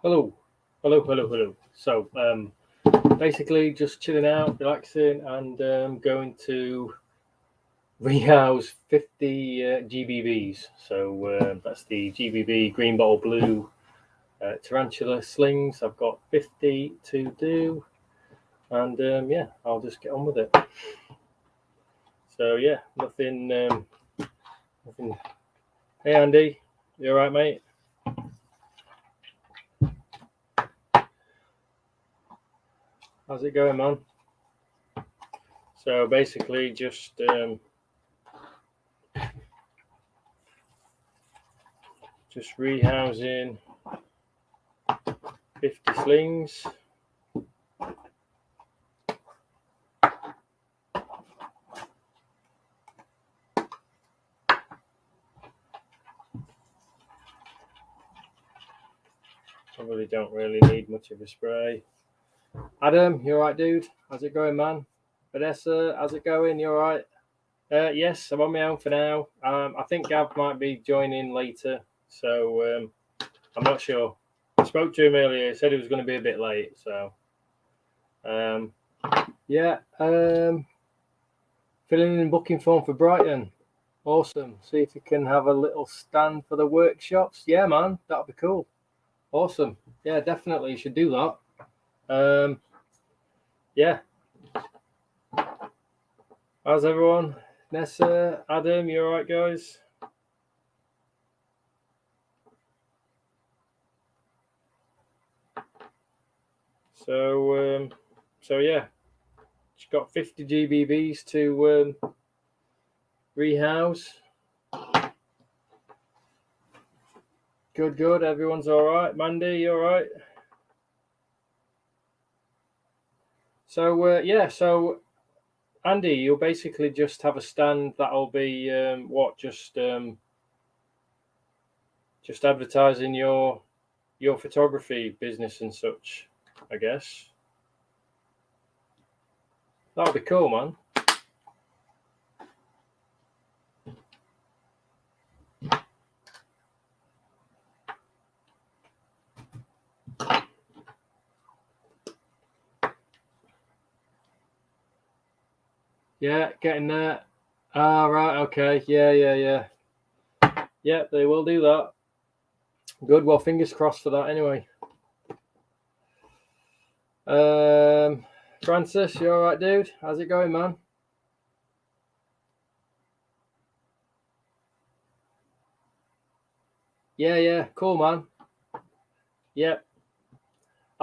Hello, hello. So, basically, just chilling out, relaxing, and going to rehouse 50 GBBs. So that's the GBB green bottle blue tarantula slings. I've got 50 to do, and yeah, I'll just get on with it. So yeah, nothing. Nothing. Hey Andy, you all right, mate? How's it going, man? So basically, just rehousing 50 slings. Probably don't really need much of a spray. Adam, you alright, dude? How's it going, man? Vanessa, how's it going? You alright? Yes, I'm on my own for now. I think Gav might be joining later, so I'm not sure. I spoke to him earlier. He said he was going to be a bit late, so yeah. Filling in booking form for Brighton. Awesome. See if you can have a little stand for the workshops. Yeah, man, that'd be cool. Awesome. Yeah, definitely. You should do that. Yeah. How's everyone? Nessa, Adam, you all right, guys? So yeah, she's got 50 GBBs to rehouse. Good. Everyone's all right. Mandy, you all right? So yeah, so Andy, you'll basically just have a stand that'll be just advertising your photography business and such, I guess. That'll be cool, man. Yeah, getting there. Ah, right, okay. Yeah. Yeah, they will do that. Good. Well, fingers crossed for that anyway. Francis, you all right, dude? How's it going, man? Yeah. Cool, man. Yep.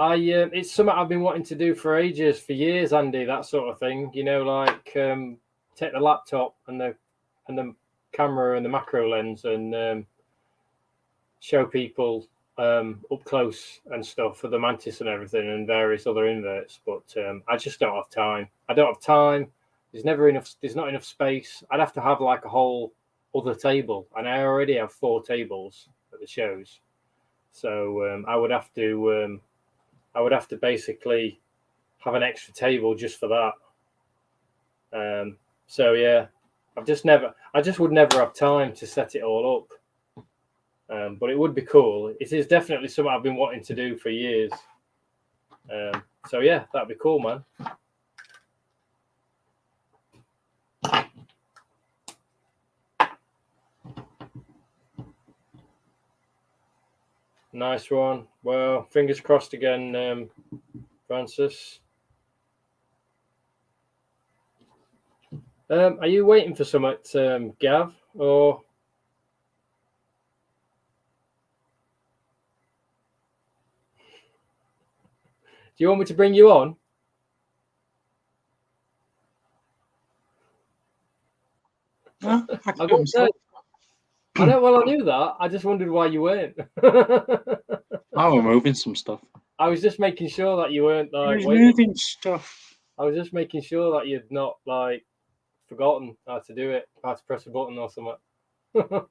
It's something I've been wanting to do for ages, for years, Andy. That sort of thing. You know, like take the laptop and the camera and the macro lens and show people up close and stuff for the mantis and everything and various other inverts. But I just don't have time. I don't have time. There's not enough space. I'd have to have like a whole other table, and I already have 4 tables at the shows. So I would have to basically have an extra table just for that. So yeah, I just would never have time to set it all up. But it would be cool. It is definitely something I've been wanting to do for years. So yeah, that'd be cool, man. Nice one. Well, fingers crossed again, Francis. Are you waiting for something, Gav, or? Do you want me to bring you on? I know. Well, I knew that. I just wondered why you weren't. I was moving some stuff. I was just making sure that you weren't like moving stuff. I was just making sure that you'd not like forgotten how to do it, how to press a button or something. No.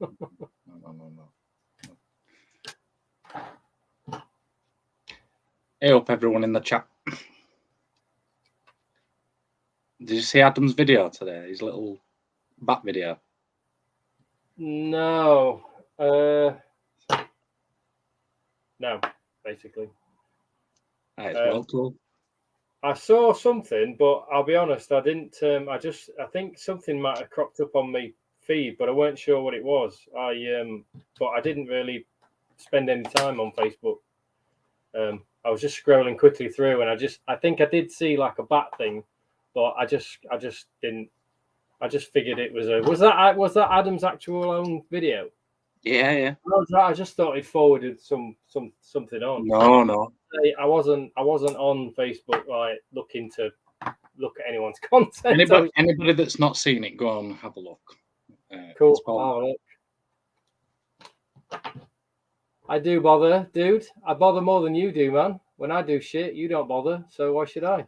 Hey up, everyone in the chat. Did you see Adam's video today? His little bat video? No. No, basically. That is well cool. I saw something, but I'll be honest, I didn't. I think something might have cropped up on my feed, but I weren't sure what it was. But I didn't really spend any time on Facebook. I was just scrolling quickly through, and I think I did see like a bat thing, but I just didn't. I just figured it was was that Adam's actual own video? Yeah. I just thought he forwarded something on. No. I wasn't on Facebook like looking to look at anyone's content. Anybody that's not seen it, go on and have a look. Cool. I'll have a look. I do bother, dude. I bother more than you do, man. When I do shit, you don't bother. So why should I?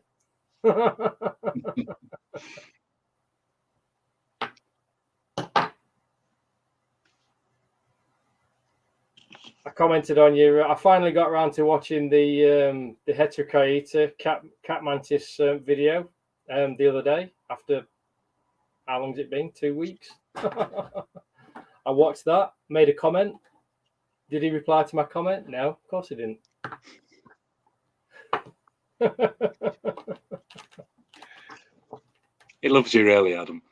I commented on you. I finally got around to watching the Heterochaeta cat mantis video the other day. After how long's it been? 2 weeks. I watched that. Made a comment. Did he reply to my comment? No, of course he didn't. He loves you, really, Adam.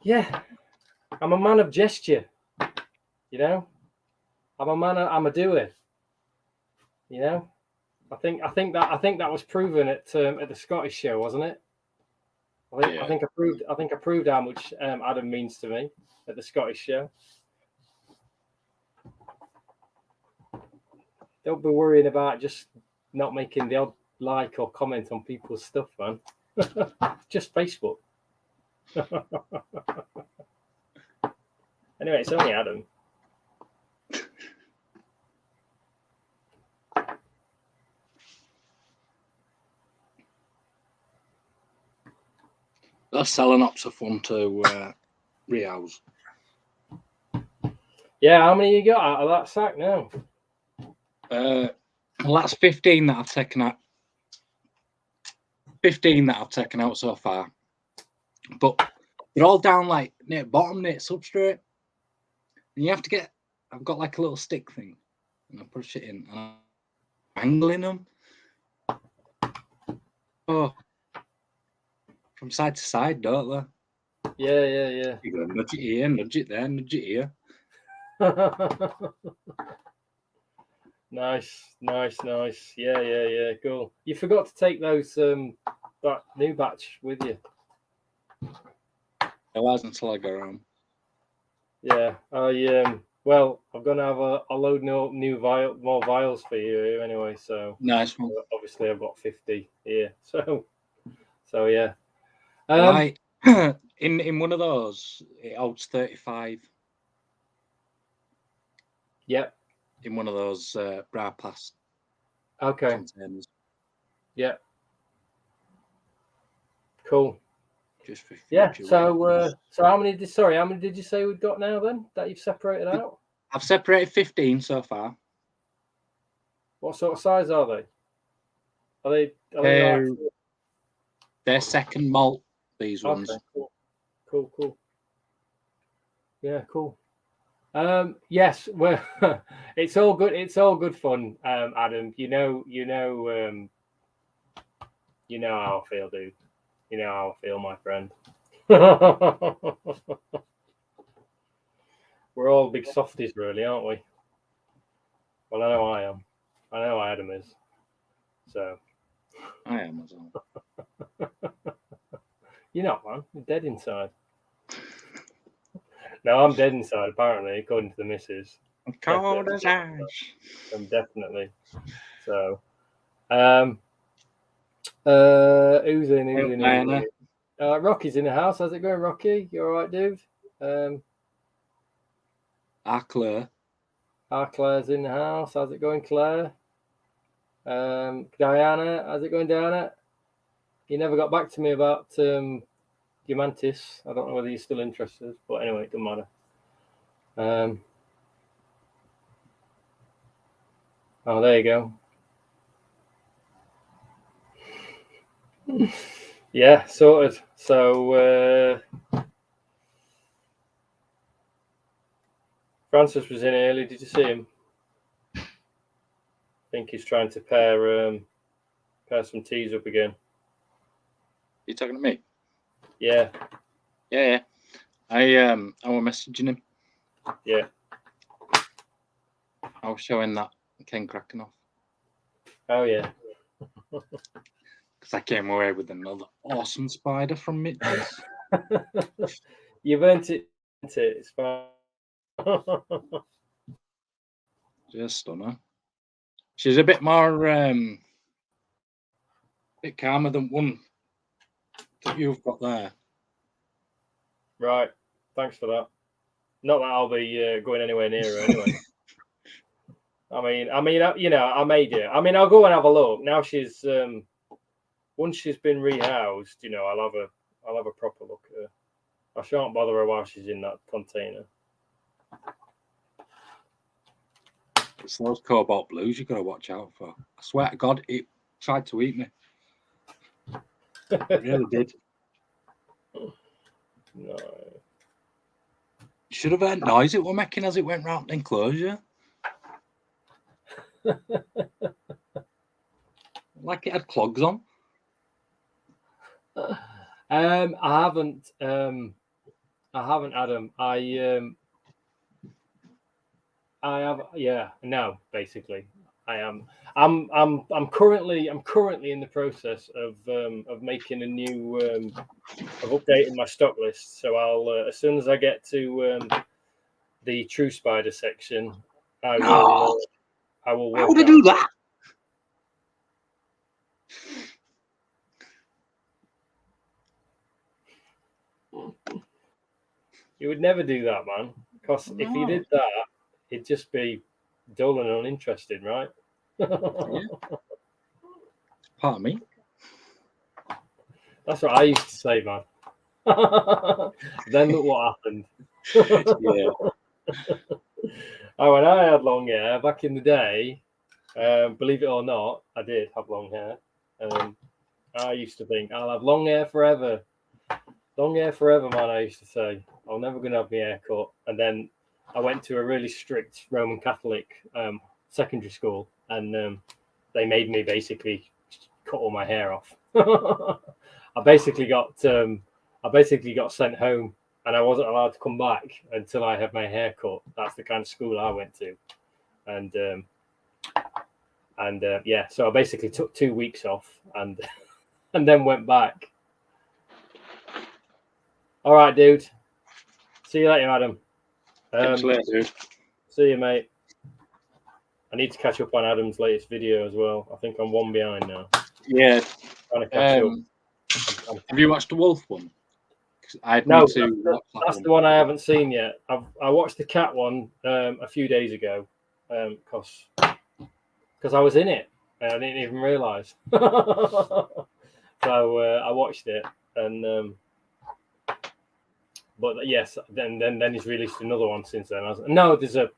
Yeah, I'm a man of gesture. You know, I'm a doer. You know, I think that was proven at the Scottish show, wasn't it? I think I proved how much Adam means to me at the Scottish show. Don't be worrying about just not making the odd like or comment on people's stuff, man. Just Facebook. Anyway, it's only Adam. That's selling up to fun to rehouse. Yeah, how many you got out of that sack now? Well, that's 15 that I've taken out. 15 that I've taken out so far, but they're all down like near bottom, near substrate, and you have to get. I've got like a little stick thing, and I push it in, and I'm angling them. Oh, from side to side, don't they? Yeah. You go nudge it here, nudge it there, nudge it here. Nice. Yeah. Cool. You forgot to take those that new batch with you. It wasn't until I go around. Yeah. Well, I'm gonna have a load more vials for you here anyway. So Nice one. Obviously, I've got 50 here. So yeah. Like in one of those, it holds 35. Yep. In one of those bra pass. Okay. Containers. Yeah. Cool. Just for yeah. So how many did you say we've got now then that you've separated out? I've separated 15 so far. What sort of size are they? Are they like... They're second malt, these ones. Cool. Yeah, cool. Yes, well, it's all good. It's all good fun, Adam. You know how I feel, dude. You know how I feel, my friend. We're all big softies, really, aren't we? Well, I know I am. I know Adam is. So I am as well. You're not, man. You're dead inside. No, I'm dead inside, apparently, according to the missus. I'm cold as ice. I'm definitely. So, who's in? Rocky's in the house. How's it going, Rocky? You all right, dude? Claire. Claire's in the house. How's it going, Claire? Diana, how's it going, Diana? You never got back to me about your mantis. I don't know whether you're still interested, but anyway, it doesn't matter. Oh, there you go. Yeah, sorted. So Francis was in early. Did you see him? I think he's trying to pair some teas up again. You talking to me? Yeah. Yeah. I was messaging him. Yeah. I was showing that Ken cracking off. Oh yeah. Because I came away with another awesome spider from Mitch's. You've earned it. It's fine. Just stunner. She's a bit more, bit calmer than one that you've got there. Right. Thanks for that. Not that I'll be going anywhere near her anyway. I mean, you know, I may do. I mean, I'll go and have a look. Now she's once she's been rehoused, you know, I'll have a proper look at her. I shan't bother her while she's in that container. It's those cobalt blues you got to watch out for. I swear to God, it tried to eat me. It really did. No. You should have heard noise it was making as it went round the enclosure. Like it had clogs on. I haven't, Adam. I have, yeah, no, basically, I am. I'm currently in the process of making a new of updating my stock list. So I'll as soon as I get to the True Spider section, I will work. How would I do that? You would never do that, man. Because if you did that, it'd just be dull and uninteresting, right? Yeah. Part of me. That's what I used to say, man. Then look what happened. Yeah. Oh, when I had long hair back in the day, believe it or not, I did have long hair. I used to think I'll have long hair forever. Long hair forever, man. I used to say I'm never going to have my hair cut. And then I went to a really strict Roman Catholic secondary school, and they made me basically cut all my hair off. I basically got sent home, and I wasn't allowed to come back until I had my hair cut. That's the kind of school I went to, and yeah, so I basically took 2 weeks off and and then went back. All right, dude. See you later, Adam. Catch you later, dude. See you, mate. I need to catch up on Adam's latest video as well. I think I'm one behind now. Yeah. Trying to catch up. Have you watched the Wolf one? No, that's the one I haven't seen yet. I watched the cat one a few days ago because I was in it and I didn't even realise. So I watched it, and but yes, then he's released another one since then. No, there's a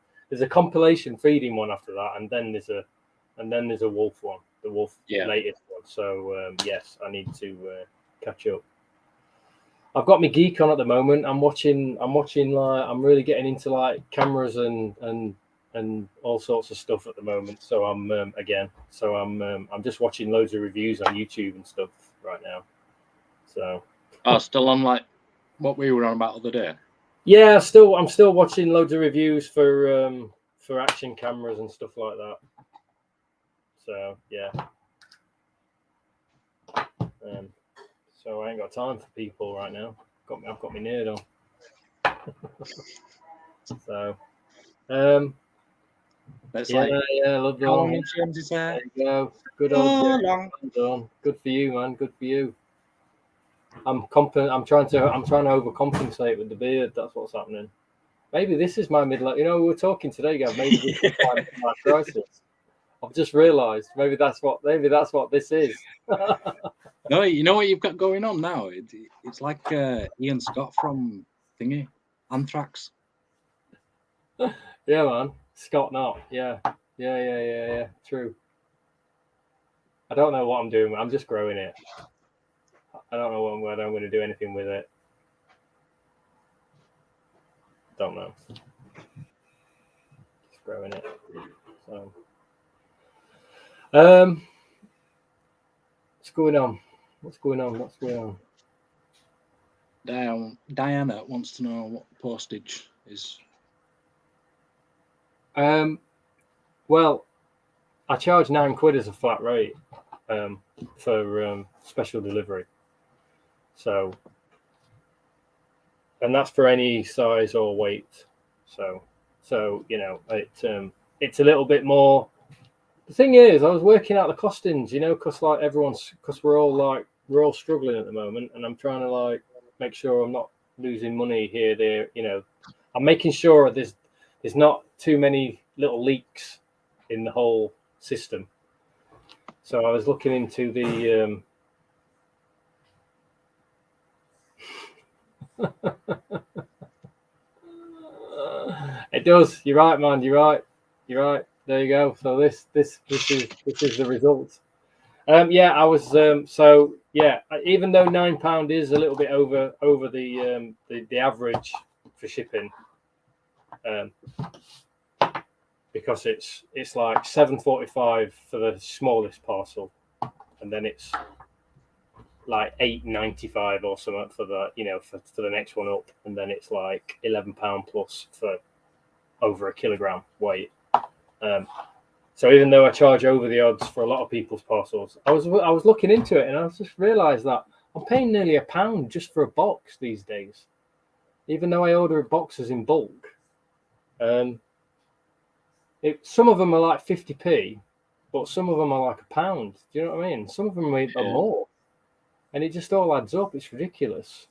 compilation feeding one after that, and then there's a wolf one, the wolf latest one. So yes, I need to catch up. I've got my geek on at the moment. I'm watching like I'm really getting into like cameras and all sorts of stuff at the moment. So I'm just watching loads of reviews on YouTube and stuff right now. So still on like what we were on about the other day. Yeah, I'm still watching loads of reviews for action cameras and stuff like that. So yeah. So I ain't got time for people right now. I've got my nerd on. So yeah, love the long hair. There you go. Good old long. Well done. Good for you, man. Good for you. I'm trying to overcompensate with the beard. That's what's happening. Maybe this is my midlife. You know, we were talking today, Gav. Maybe this is my midlife crisis. I've just realised maybe that's what this is. No, you know what you've got going on now? It's like Ian Scott from Thingy, Anthrax. Yeah, man. Scott Knott. Yeah. True. I don't know what I'm doing. I'm just growing it. I don't know whether I'm going to do anything with it. Don't know. growing it. So, what's going on? Diana wants to know what postage is. Well, I charge £9 as a flat rate for special delivery. So, and that's for any size or weight. So you know, it's a little bit more. The thing is, I was working out the costings, you know, because we're all struggling at the moment, and I'm trying to like make sure I'm not losing money here, there. You know, I'm making sure there's not too many little leaks in the whole system. So I was looking into the. It does. You're right, man. You're right. There you go. So this is the result. Yeah, I was. So yeah, even though £9 is a little bit over the average for shipping, because it's like £7.45 for the smallest parcel, and then it's like £8.95 or something for the for the next one up, and then it's like £11 plus for over a kilogram weight. So even though I charge over the odds for a lot of people's parcels, I was looking into it, and I just realised that I'm paying nearly £1 just for a box these days, even though I order boxes in bulk. Some of them are like 50p, but some of them are like £1. Do you know what I mean? Some of them are more, and it just all adds up. It's ridiculous.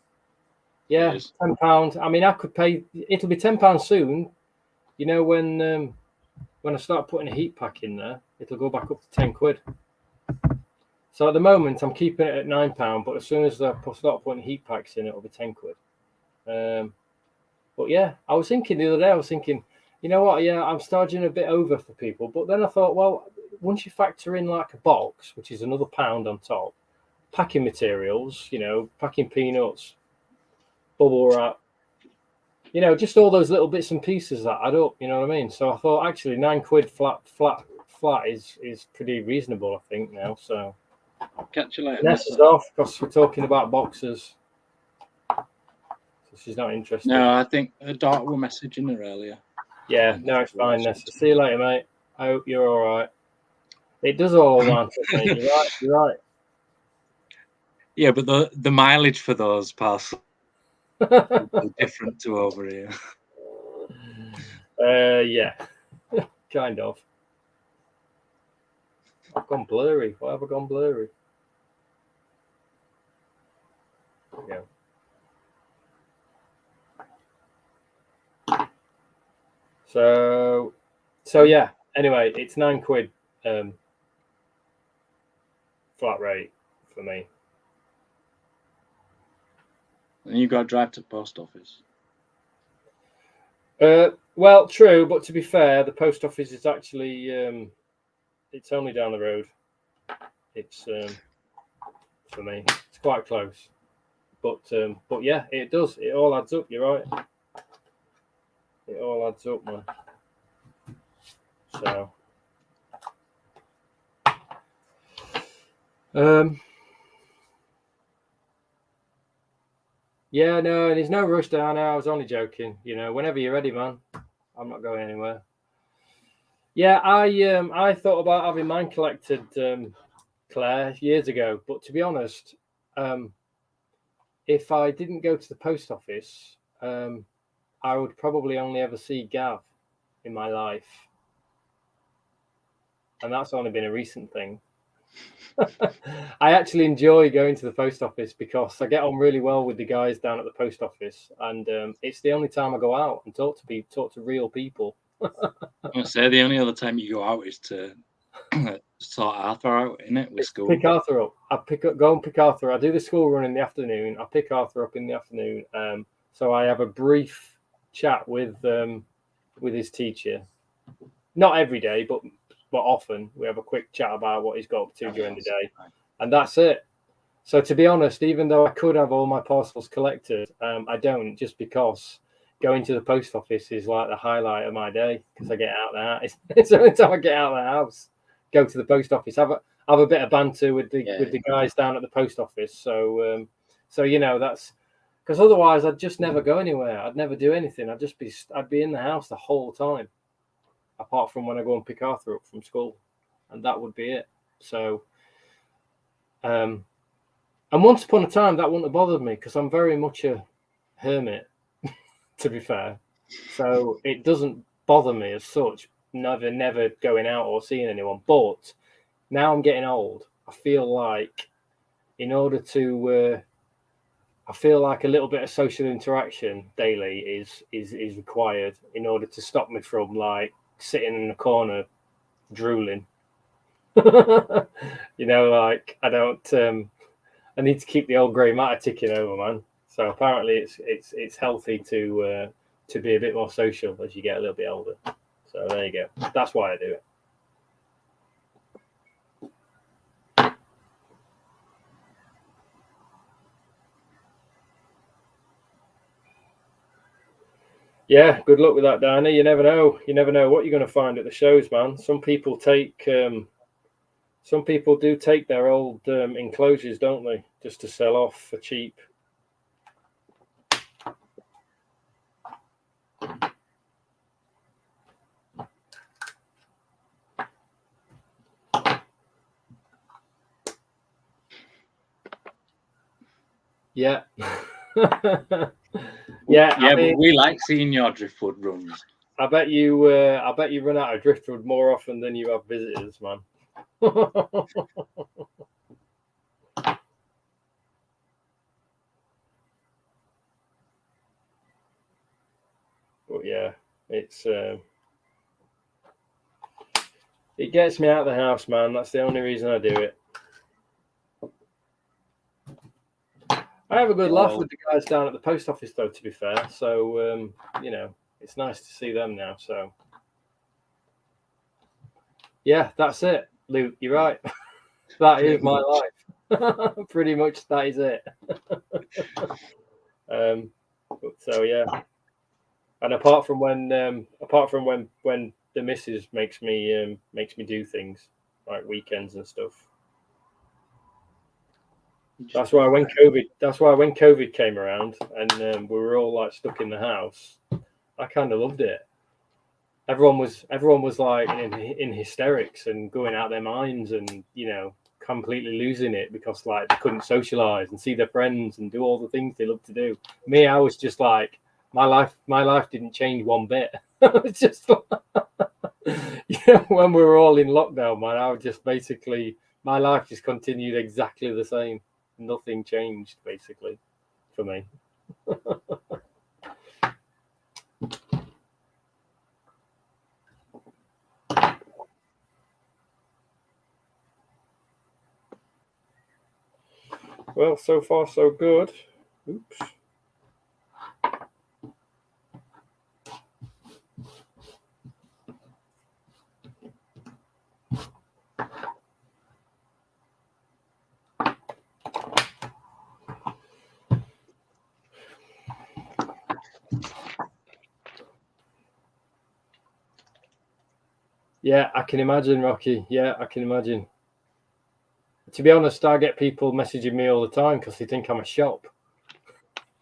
Yeah, £10. I mean, I could pay. It'll be £10 soon. You know, when I start putting a heat pack in there, it'll go back up to £10. So at the moment, I'm keeping it at £9, but as soon as I start putting heat packs in, it'll be £10. But yeah, I was thinking the other day, you know what? Yeah, I'm charging a bit over for people. But then I thought, well, once you factor in like a box, which is another £1 on top, packing materials, you know, packing peanuts, bubble wrap, you know, just all those little bits and pieces that add up, you know what I mean? So I thought actually £9 flat is pretty reasonable, I think, now. So catch you later. Nessa's off because we're talking about boxes. So she's not interested. No, I think her daughter were messaging her earlier. Yeah, no, it's fine, Nessa. See you later, mate. I hope you're all right. It does all want it, mate. You're right. Yeah, but the mileage for those parcels is different to over here. Yeah, kind of. I've gone blurry. Why have I gone blurry? Yeah. So yeah. Anyway, it's £9 flat rate for me. And you got to drive to the post office. Well, true, but to be fair, the post office is actually it's only down the road. It's for me, it's quite close. But yeah, it does. It all adds up. You're right. It all adds up, man. So, yeah, no, there's no rush down now. I was only joking. You know, whenever you're ready, man. I'm not going anywhere. Yeah, I thought about having mine collected, Claire, years ago. But to be honest, if I didn't go to the post office, I would probably only ever see Gav in my life. And that's only been a recent thing. I actually enjoy going to the post office because I get on really well with the guys down at the post office, and it's the only time I go out and talk to real people. I say the only other time you go out is to sort Arthur out, innit, with school. Pick Arthur up. Go and pick Arthur. I do the school run in the afternoon. I pick Arthur up in the afternoon. So I have a brief chat with his teacher. Not every day, but often we have a quick chat about what he's got up to during the day, and that's it. So to be honest, even though I could have all my parcels collected, I don't, just because going to the post office is like the highlight of my day because I get out of the house. It's the only time I get out of the house. Go to the post office, have a bit of banter with the guys down at the post office. So that's because otherwise I'd just never go anywhere. I'd never do anything. I'd be in the house the whole time, apart from when I go and pick Arthur up from school, and that would be it. So, and once upon a time that wouldn't have bothered me because I'm very much a hermit, to be fair. So it doesn't bother me as such. Never going out or seeing anyone. But now I'm getting old. I feel like in order to I feel like a little bit of social interaction daily is required in order to stop me from like sitting in the corner drooling. Like I don't. I need to keep the old grey matter ticking over, man. So apparently, it's healthy to be a bit more social as you get a little bit older. So there you go. That's why I do it. Yeah, good luck with that, Danny. You never know. You never know what you're going to find at the shows, man. Some people do take their old enclosures, don't they, just to sell off for cheap. Yeah. Yeah, I mean, but we like seeing your driftwood runs. I bet you run out of driftwood more often than you have visitors, man. But yeah, it gets me out of the house, man. That's the only reason I do it. I have a good laugh with the guys down at the post office, though, to be fair. So, it's nice to see them now. So, yeah, that's it. Luke, you're right. That is my life. Pretty much that is it. So, yeah. And apart from when the missus makes me do things like weekends and stuff. That's why when COVID came around and we were all like stuck in the house, I kind of loved it. Everyone was like in hysterics and going out their minds and completely losing it because like they couldn't socialize and see their friends and do all the things they love to do. Me, I was just like my life didn't change one bit. It's just when we were all in lockdown, man, I was just basically my life just continued exactly the same. Nothing changed basically for me. Well, so far so good. Oops. Yeah, I can imagine, Rocky. Yeah, I can imagine. To be honest, I get people messaging me all the time because they think I'm a shop.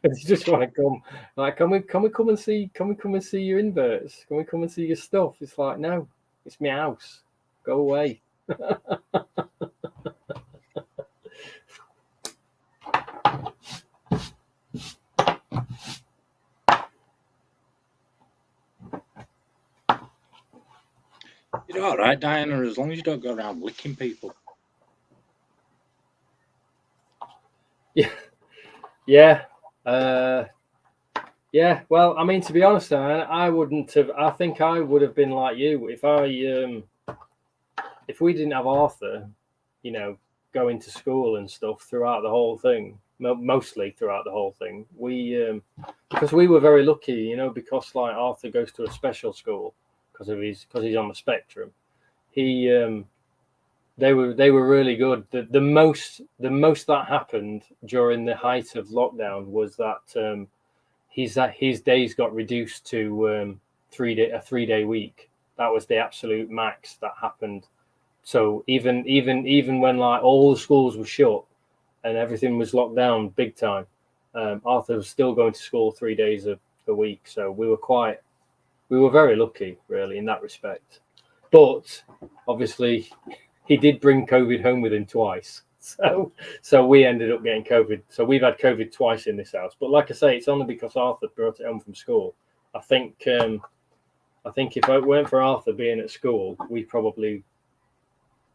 They just want to come. Like, can we come and see? Can we come and see your inverts? Can we come and see your stuff? It's like, no, it's my house. Go away. You're all right, Diana, as long as you don't go around licking people. Yeah. Yeah. Yeah. Well, I mean, to be honest, Diana, I wouldn't have. I think I would have been like you if we didn't have Arthur, going to school and stuff throughout the whole thing. Mostly throughout the whole thing. We because we were very lucky, because like Arthur goes to a special school because he's on the spectrum. They were really good. The most that happened during the height of lockdown was that his days got reduced to a 3-day week. That was the absolute max that happened. So even when like all the schools were shut and everything was locked down big time, Arthur was still going to school 3 days a week. So we were very lucky, really, in that respect. But obviously, he did bring COVID home with him twice. So we ended up getting COVID. So we've had COVID twice in this house. But like I say, it's only because Arthur brought it home from school. I think if it weren't for Arthur being at school, we probably,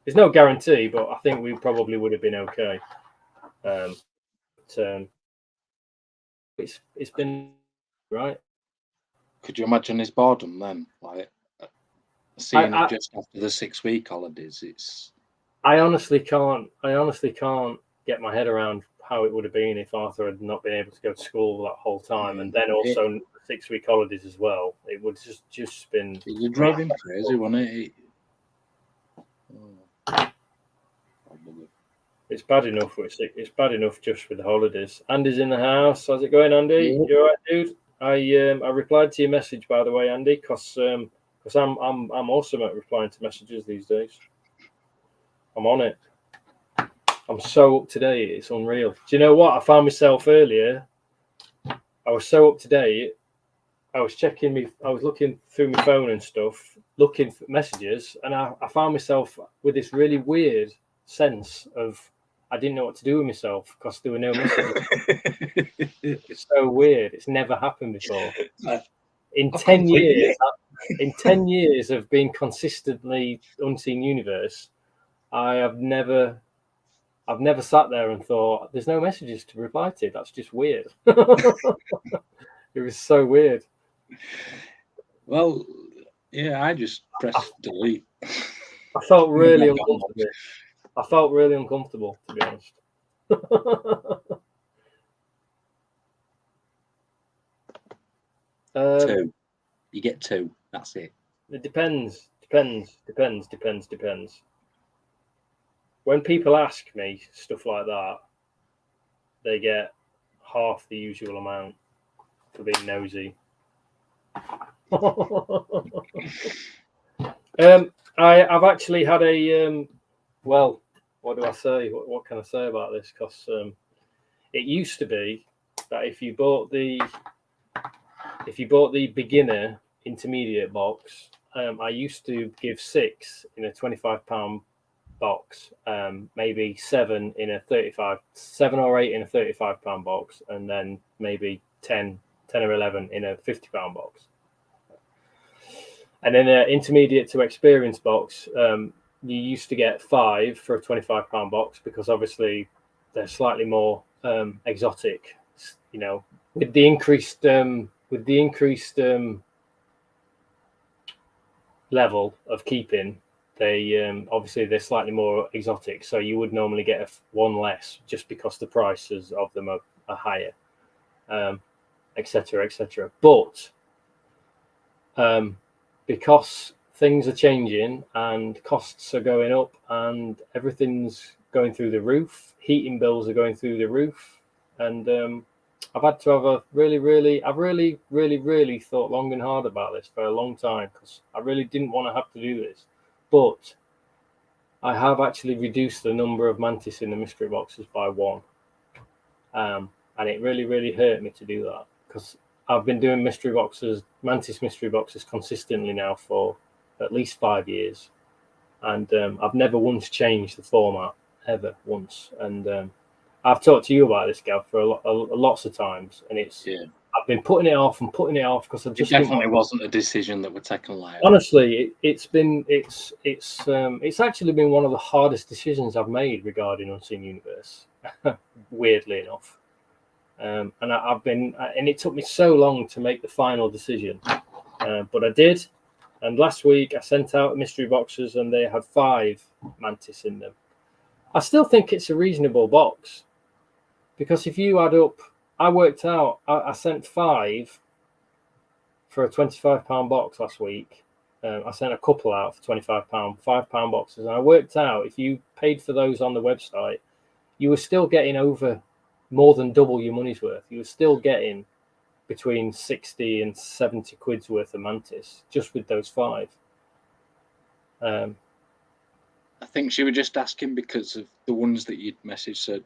there's no guarantee, but I think we probably would have been okay. It's been right. Could you imagine his boredom then? Like seeing it just after the 6-week holidays. I honestly can't get my head around how it would have been if Arthur had not been able to go to school that whole time, and then also 6-week holidays as well. It would just been. It would drive him crazy, wouldn't it? It's bad enough. It's bad enough just with the holidays. Andy's in the house. How's it going, Andy? You all right, dude? I replied to your message, by the way, Andy, because I'm awesome at replying to messages these days. I'm on it. I'm so up to date. It's unreal. Do you know what? I found myself earlier. I was so up to date. I was looking through my phone and stuff, looking for messages, and I found myself with this really weird sense of I didn't know what to do with myself because there were no messages. It's so weird. It's never happened before. In 10 years of being consistently Unseen Universe, I've never sat there and thought there's no messages to reply to. That's just weird. It was so weird. Well, yeah, I just pressed delete. I felt really uncomfortable. To be honest. Two. You get two. That's it. It depends. When people ask me stuff like that, they get half the usual amount for being nosy. I've actually had a well, what do I say? What can I say about this? Because it used to be that if you bought the beginner intermediate box, I used to give 6 in a £25 box, maybe 7 or 8 in a £35 box, and then maybe 10 or 11 in a £50 box. And in an intermediate to experienced box, you used to get 5 for a £25 box because obviously they're slightly more exotic, you know, with the increased level of keeping. They obviously they're slightly more exotic, so you would normally get one less just because the prices of them are higher, etc. But because things are changing and costs are going up and everything's going through the roof, heating bills are going through the roof, and I've had to have I've really thought long and hard about this for a long time because I really didn't want to have to do this. But I have actually reduced the number of mantis in the mystery boxes by 1. And it really hurt me to do that because I've been doing mantis mystery boxes consistently now for at least 5 years. And I've never once changed the format, ever once. And I've talked to you about this, Gav, for lots of times. And I've been putting it off because I just definitely wasn't a decision that would take lightly. Honestly, it's actually been one of the hardest decisions I've made regarding Unseen Universe. Weirdly enough, and it took me so long to make the final decision, but I did. And last week I sent out mystery boxes, and they had 5 mantis in them. I still think it's a reasonable box because if you add up, I worked out I sent 5 for a £25 box last week. I sent a couple out for £25, £5 boxes, and I worked out if you paid for those on the website, you were still getting over more than double your money's worth. You were still getting between 60 and 70 quid's worth of mantis just with those 5. I think she was just asking because of the ones that you'd messaged. Said,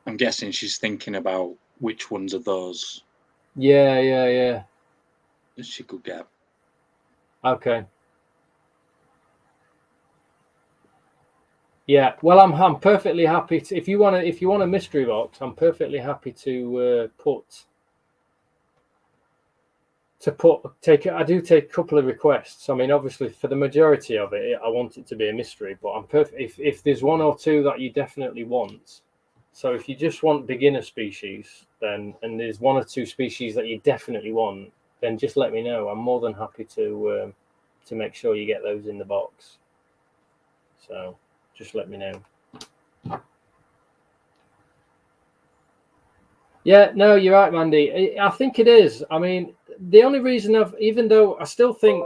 I'm guessing she's thinking about which ones of those. Yeah. That she could get. Okay. Yeah. Well, I'm perfectly happy to. If you want a mystery box, I'm perfectly happy to I do take a couple of requests. I mean, obviously, for the majority of it, I want it to be a mystery. But I'm perfect. If there's 1 or 2 that you definitely want, so if you just want beginner species, then and there's 1 or 2 species that you definitely want, then just let me know. I'm more than happy to make sure you get those in the box. So just let me know. Yeah, no, you're right, Mandy. I think it is. I mean, the only reason even though I still think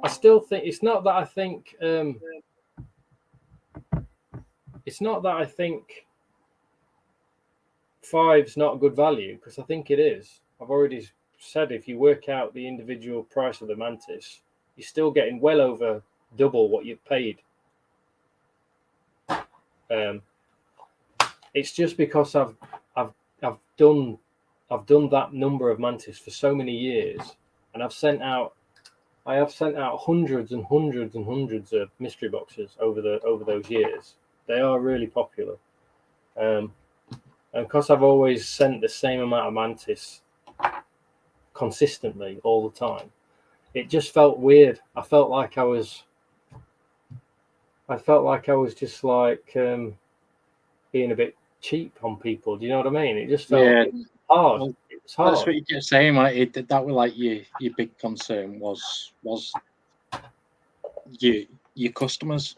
it's not that I think it's not that I think 5's not good value, because I think it is. I've already said if you work out the individual price of the mantis, you're still getting well over double what you've paid. It's just because I've done that number of mantis for so many years, and I have sent out hundreds and hundreds and hundreds of mystery boxes over those years. They are really popular, and because I've always sent the same amount of mantis consistently all the time, it just felt weird. I felt like I was just like being a bit cheap on people. Do you know what I mean? It just felt hard. Well, it was hard. That's what you kept saying. Like that was like your big concern was your customers.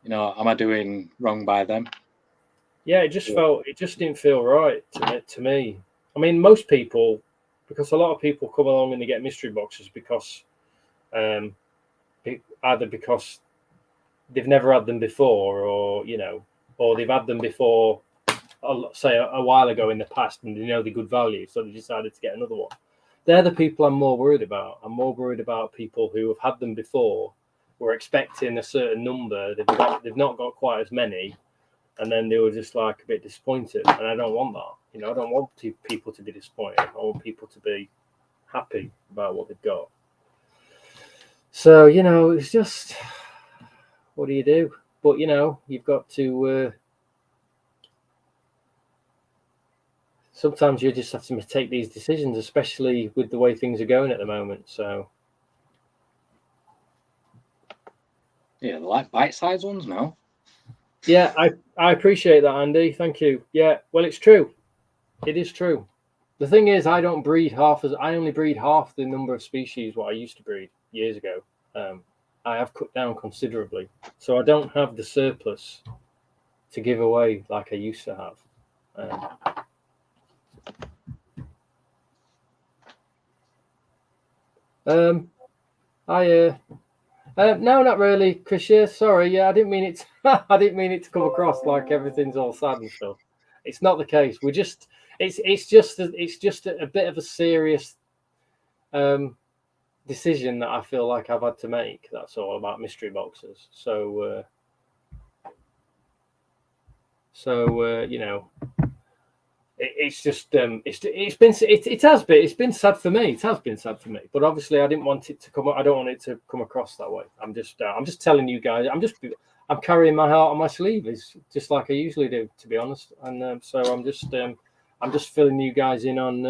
You know, am I doing wrong by them? Yeah, it just didn't feel right to me. I mean, most people, because a lot of people come along and they get mystery boxes because either because they've never had them before, or or they've had them before, say a while ago in the past, and they know they're good value, so they decided to get another one. They're the people I'm more worried about. I'm more worried about people who have had them before, were expecting a certain number, they've not got quite as many, and then they were just like a bit disappointed. And I don't want that. I don't want people to be disappointed. I want people to be happy about what they've got. So it's just, what do you do? But you've got to. Sometimes you just have to take these decisions, especially with the way things are going at the moment. So. Yeah, like bite-sized ones now. Yeah, I appreciate that, Andy. Thank you. Yeah, well, it's true. It is true. The thing is, I only breed half the number of species what I used to breed years ago. I have cut down considerably, so I don't have the surplus to give away like I used to have. No, not really, Chris. Yeah, sorry. Yeah, I didn't mean it. I didn't mean it to come across like everything's all sad and stuff. It's not the case. It's just a bit of a serious decision that I feel like I've had to make. That's all about mystery boxes. So it's just it's been sad for me. It has been sad for me. But obviously, I didn't want it to come. I don't want it to come across that way. I'm just telling you guys. I'm carrying my heart on my sleeve. It's just like I usually do, to be honest. And so I'm just filling you guys in on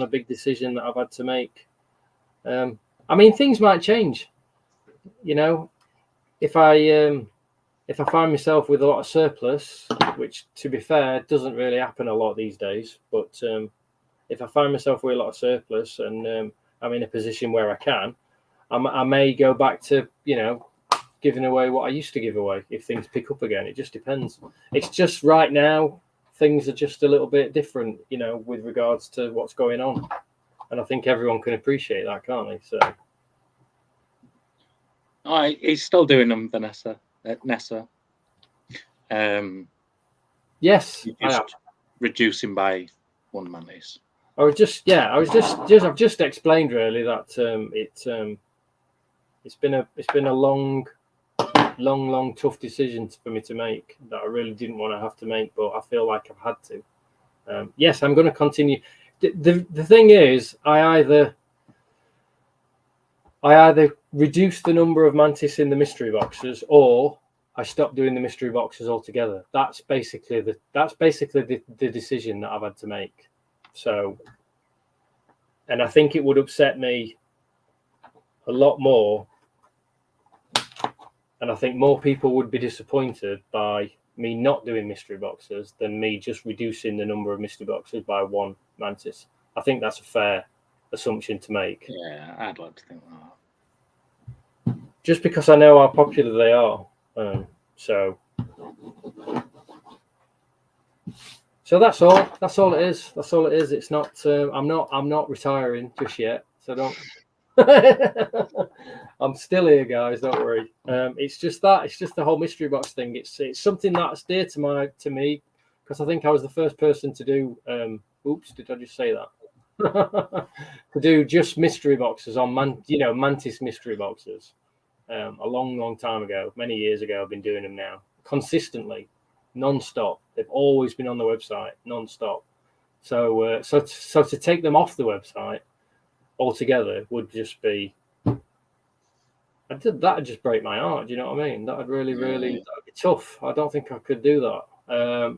a big decision that I've had to make. I mean, things might change. If I find myself with a lot of surplus, which, to be fair, doesn't really happen a lot these days, but if I find myself with a lot of surplus and I'm in a position where I may go back to, giving away what I used to give away if things pick up again. It just depends. It's just right now, things are just a little bit different, with regards to what's going on. And I think everyone can appreciate that, can't they? So. Oh, he's still doing them, Nessa. Yes, just reducing by one mantis. I've just explained really that it's been a long, tough decision for me to make that I really didn't want to have to make, but I feel like I've had to. Yes, I'm going to continue. The thing is, I either reduce the number of mantis in the mystery boxes, or I stop doing the mystery boxes altogether. That's basically the decision that I've had to make. So, and I think it would upset me a lot more, and I think more people would be disappointed by me not doing mystery boxes than me just reducing the number of mystery boxes by one mantis. I think that's a fair assumption to make. Yeah, I'd like to think that. Just because I know how popular they are. So that's all. That's all it is. That's all it is. It's not. I'm not retiring just yet. So don't. I'm still here, guys. Don't worry. It's just that. It's just the whole mystery box thing. It's something that's dear to me because I think I was the first person to do. Oops, did I just say that? To do just mystery boxes on mantis mystery boxes. A long time ago, many years ago. I've been doing them now consistently, non-stop. They've always been on the website, non-stop. So to take them off the website altogether would just be. That'd just break my heart. Do you know what I mean? That'd really that'd be tough. I don't think I could do that.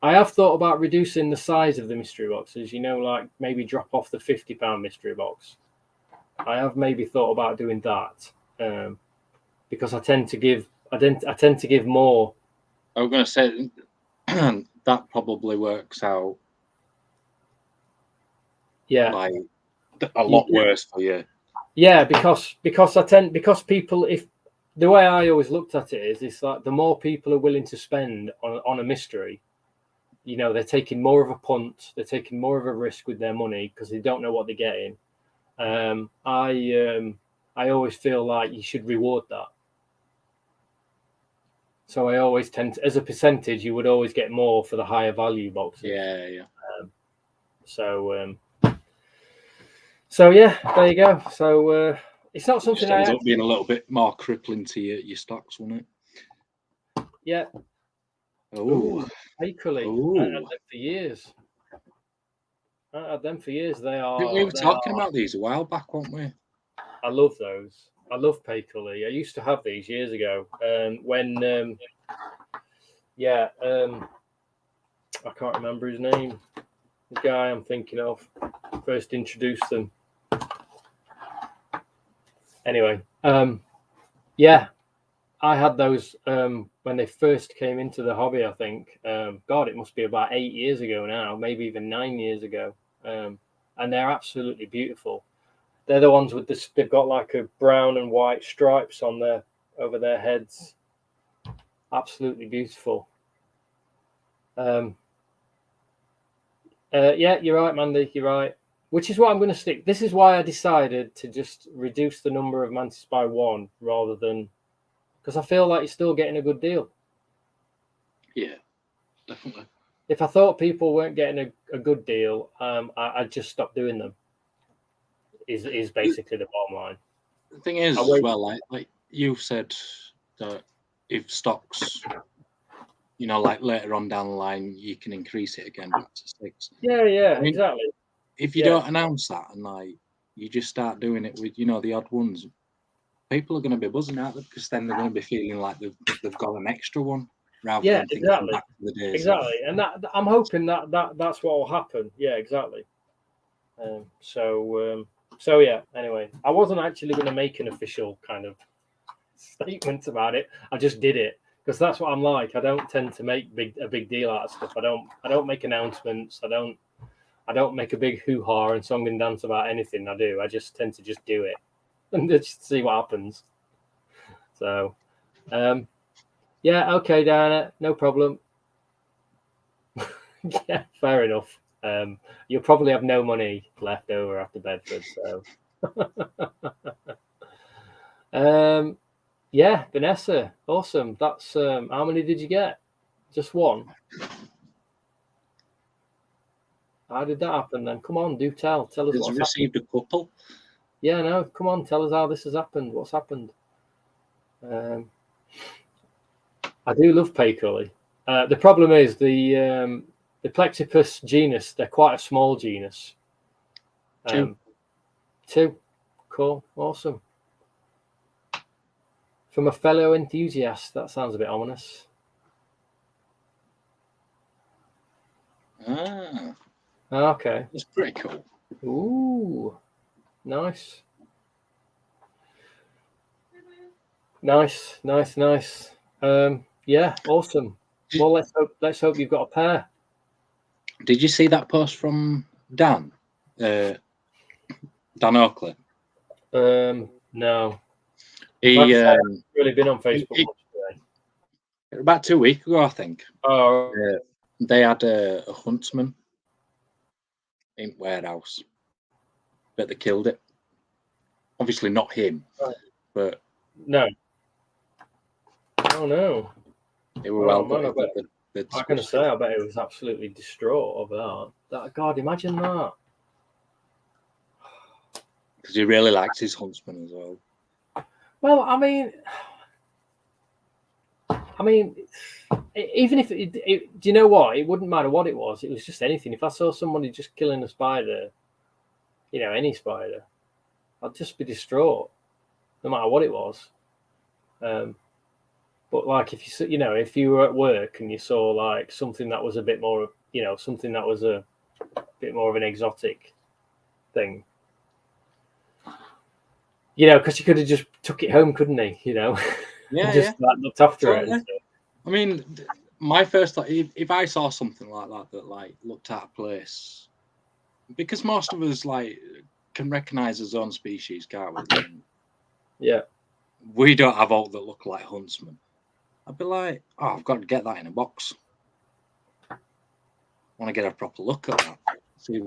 I have thought about reducing the size of the mystery boxes. Like maybe drop off the £50 mystery box. I have maybe thought about doing that. Because I tend to give more. I was going to say that probably works out. Yeah, like a lot worse for you. Yeah, because people, if the way I always looked at it is, it's like the more people are willing to spend on a mystery, they're taking more of a punt, they're taking more of a risk with their money because they don't know what they're getting. I always feel like you should reward that. So I always tend to, as a percentage, you would always get more for the higher value boxes. Yeah. So yeah, there you go. So it's not something ends up being a little bit more crippling to your stocks, won't it? Yeah. Oh, equally. I had them for years. They are. We were talking about these a while back, weren't we? I love those. I love Pakeley. I used to have these years ago. When I can't remember his name. The guy I'm thinking of first introduced them. Anyway, I had those when they first came into the hobby. I think, God, it must be about 8 years ago now, maybe even 9 years ago. And they're absolutely beautiful. They're the ones with this. They've got like a brown and white stripes on over their heads. Absolutely beautiful. Yeah, you're right, Mandy. You're right. Which is what I'm going to stick. This is why I decided to just reduce the number of mantis by one rather than, because I feel like you're still getting a good deal. Yeah, definitely. If I thought people weren't getting a good deal, I'd just stop doing them. Is basically the bottom line. The thing is, as well, like you said, that if stocks, like later on down the line, you can increase it again back to 6. Yeah, I mean, exactly. If you don't announce that and you just start doing it with the odd ones, people are going to be buzzing out because then they're going to be feeling like they've got an extra one rather than thinking back to the days. Exactly, and that I'm hoping that's what will happen. Yeah, exactly. So yeah. Anyway, I wasn't actually going to make an official kind of statement about it. I just did it because that's what I'm like. I don't tend to make a big deal out of stuff. I don't make announcements. I don't make a big hoo-ha and song and dance about anything I do. I just tend to just do it and just see what happens. So, yeah, okay, Diana, no problem. Yeah, fair enough. You'll probably have no money left over after Bedford. So, yeah, Vanessa, awesome. That's how many did you get? Just one? How did that happen then? Come on, do tell. Tell us He's what's received happened. a couple. Yeah, no, come on, tell us how this has happened. What's happened? I do love Paculli. The problem is the Plexippus genus. They're quite a small genus. Two. Cool. Awesome. From a fellow enthusiast. That sounds a bit ominous. Ah. Okay. That's pretty cool. Ooh. Nice. Nice. Yeah, awesome. Well, let's hope you've got a pair. Did you see that post from Dan? Dan Oakley? No. He I've really been on Facebook much today. About 2 weeks ago, I think. Oh. They had a huntsman in warehouse, but they killed it. Obviously not him, but no. Oh no. They were well. Man, I can say, I bet it was absolutely distraught over that. God, imagine that. Because he really likes his huntsman as well. Well, I mean, even if do you know what? It wouldn't matter what it was. It was just anything. If I saw somebody just killing a spider, any spider, I'd just be distraught, no matter what it was. But like if if you were at work and you saw like something that was a bit more, something that was a bit more of an exotic thing, because you could have just took it home, couldn't he? Yeah, just like, looked after it. And stuff. I mean, my first thought, if I saw something like that like looked at a place, because most of us like can recognise his own species, can't we? Yeah. We don't have all that look like huntsmen. I'd be like, oh, I've got to get that in a box. I want to get a proper look at that. See.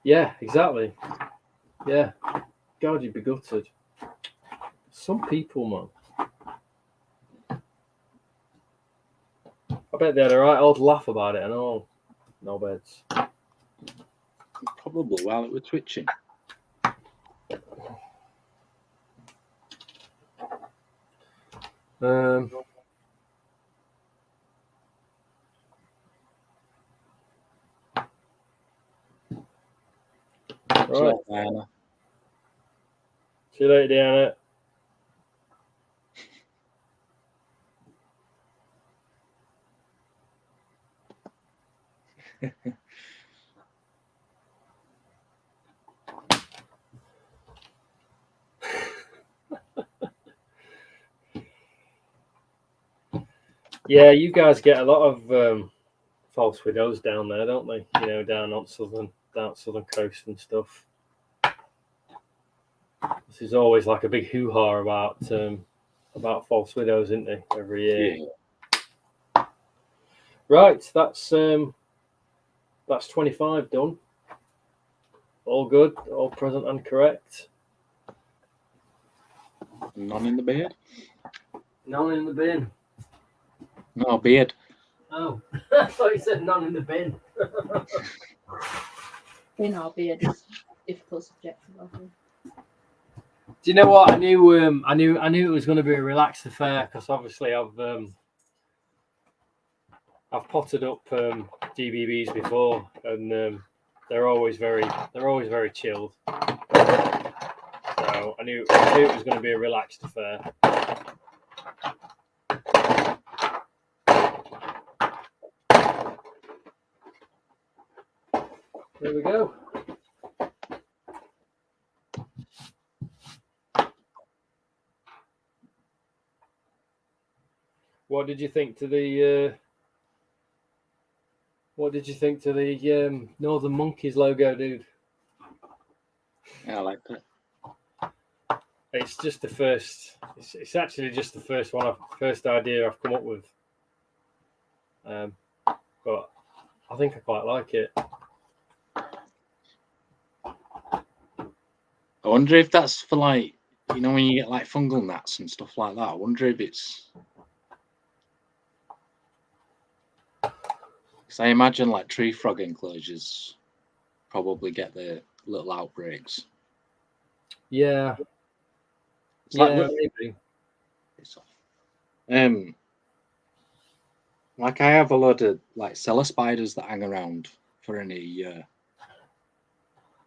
Yeah, exactly. Yeah. God, you'd be gutted. Some people, man. I bet they had a right old laugh about it and all. No beds. Probably while it was twitching. Right. Diana. See you later, Diana. Yeah, you guys get a lot of false widows down there, don't they? Down on southern coast and stuff. This is always like a big hoo-ha about false widows, isn't it? Every year. Yeah. Right, that's 25 done. All good, all present and correct. None in the beard? None in the bin. No beard. Oh, I thought you said none in the bin. Bin or beard is difficult subject for both. Do you know what? I knew it was going to be a relaxed affair because obviously I've potted up GBBs before, and they're always very chilled. So I knew it was going to be a relaxed affair. There we go. What did you think to the Northern Monkeys logo, dude? Yeah, I like that. It's just the first. It's actually just the first idea I've come up with. But I think I quite like it. I wonder if that's for like, when you get like fungal gnats and stuff like that. I wonder if it's Because I imagine like tree frog enclosures probably get the little outbreaks. Yeah. It's like Yeah, maybe. Like I have a lot of like cellar spiders that hang around for any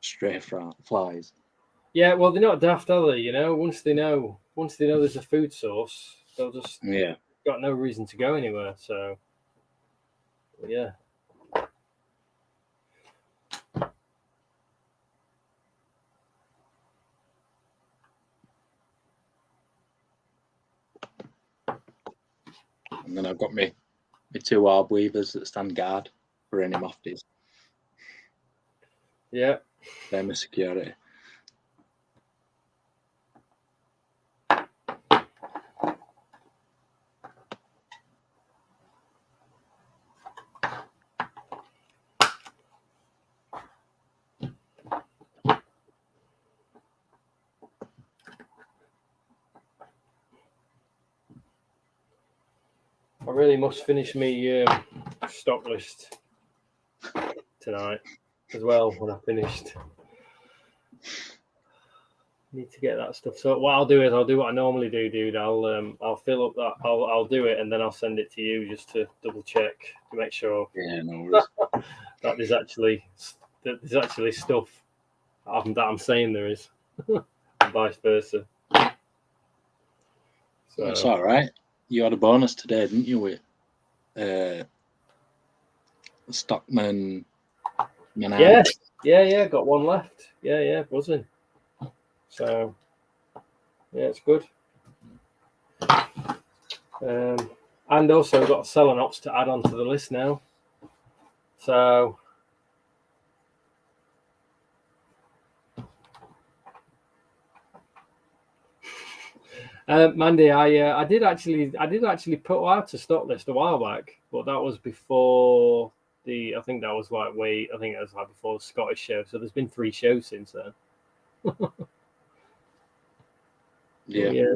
stray flies. Yeah, well, they're not daft, are they? You know, once they know there's a food source, they'll just got no reason to go anywhere. So, yeah. And then I've got my 2 orb weavers that stand guard for any mofties. Yeah. They're my security. I really must finish my stock list tonight as well when I finished. Need to get that stuff. So what I'll do is I'll do what I normally do, dude. I'll fill up that. I'll do it and then I'll send it to you just to double check to make sure. Yeah, no worries. that there's actually stuff that I'm saying there is, and vice versa. So That's all right. You had a bonus today, didn't you? With Stockman. Yeah. Got one left. Yeah, buzzing. So yeah, it's good. And also got selling ops to add onto the list now. So Mandy, I did actually put out a stock list a while back, but that was before I think that was like before the Scottish show. So there's been 3 shows since then. Yeah.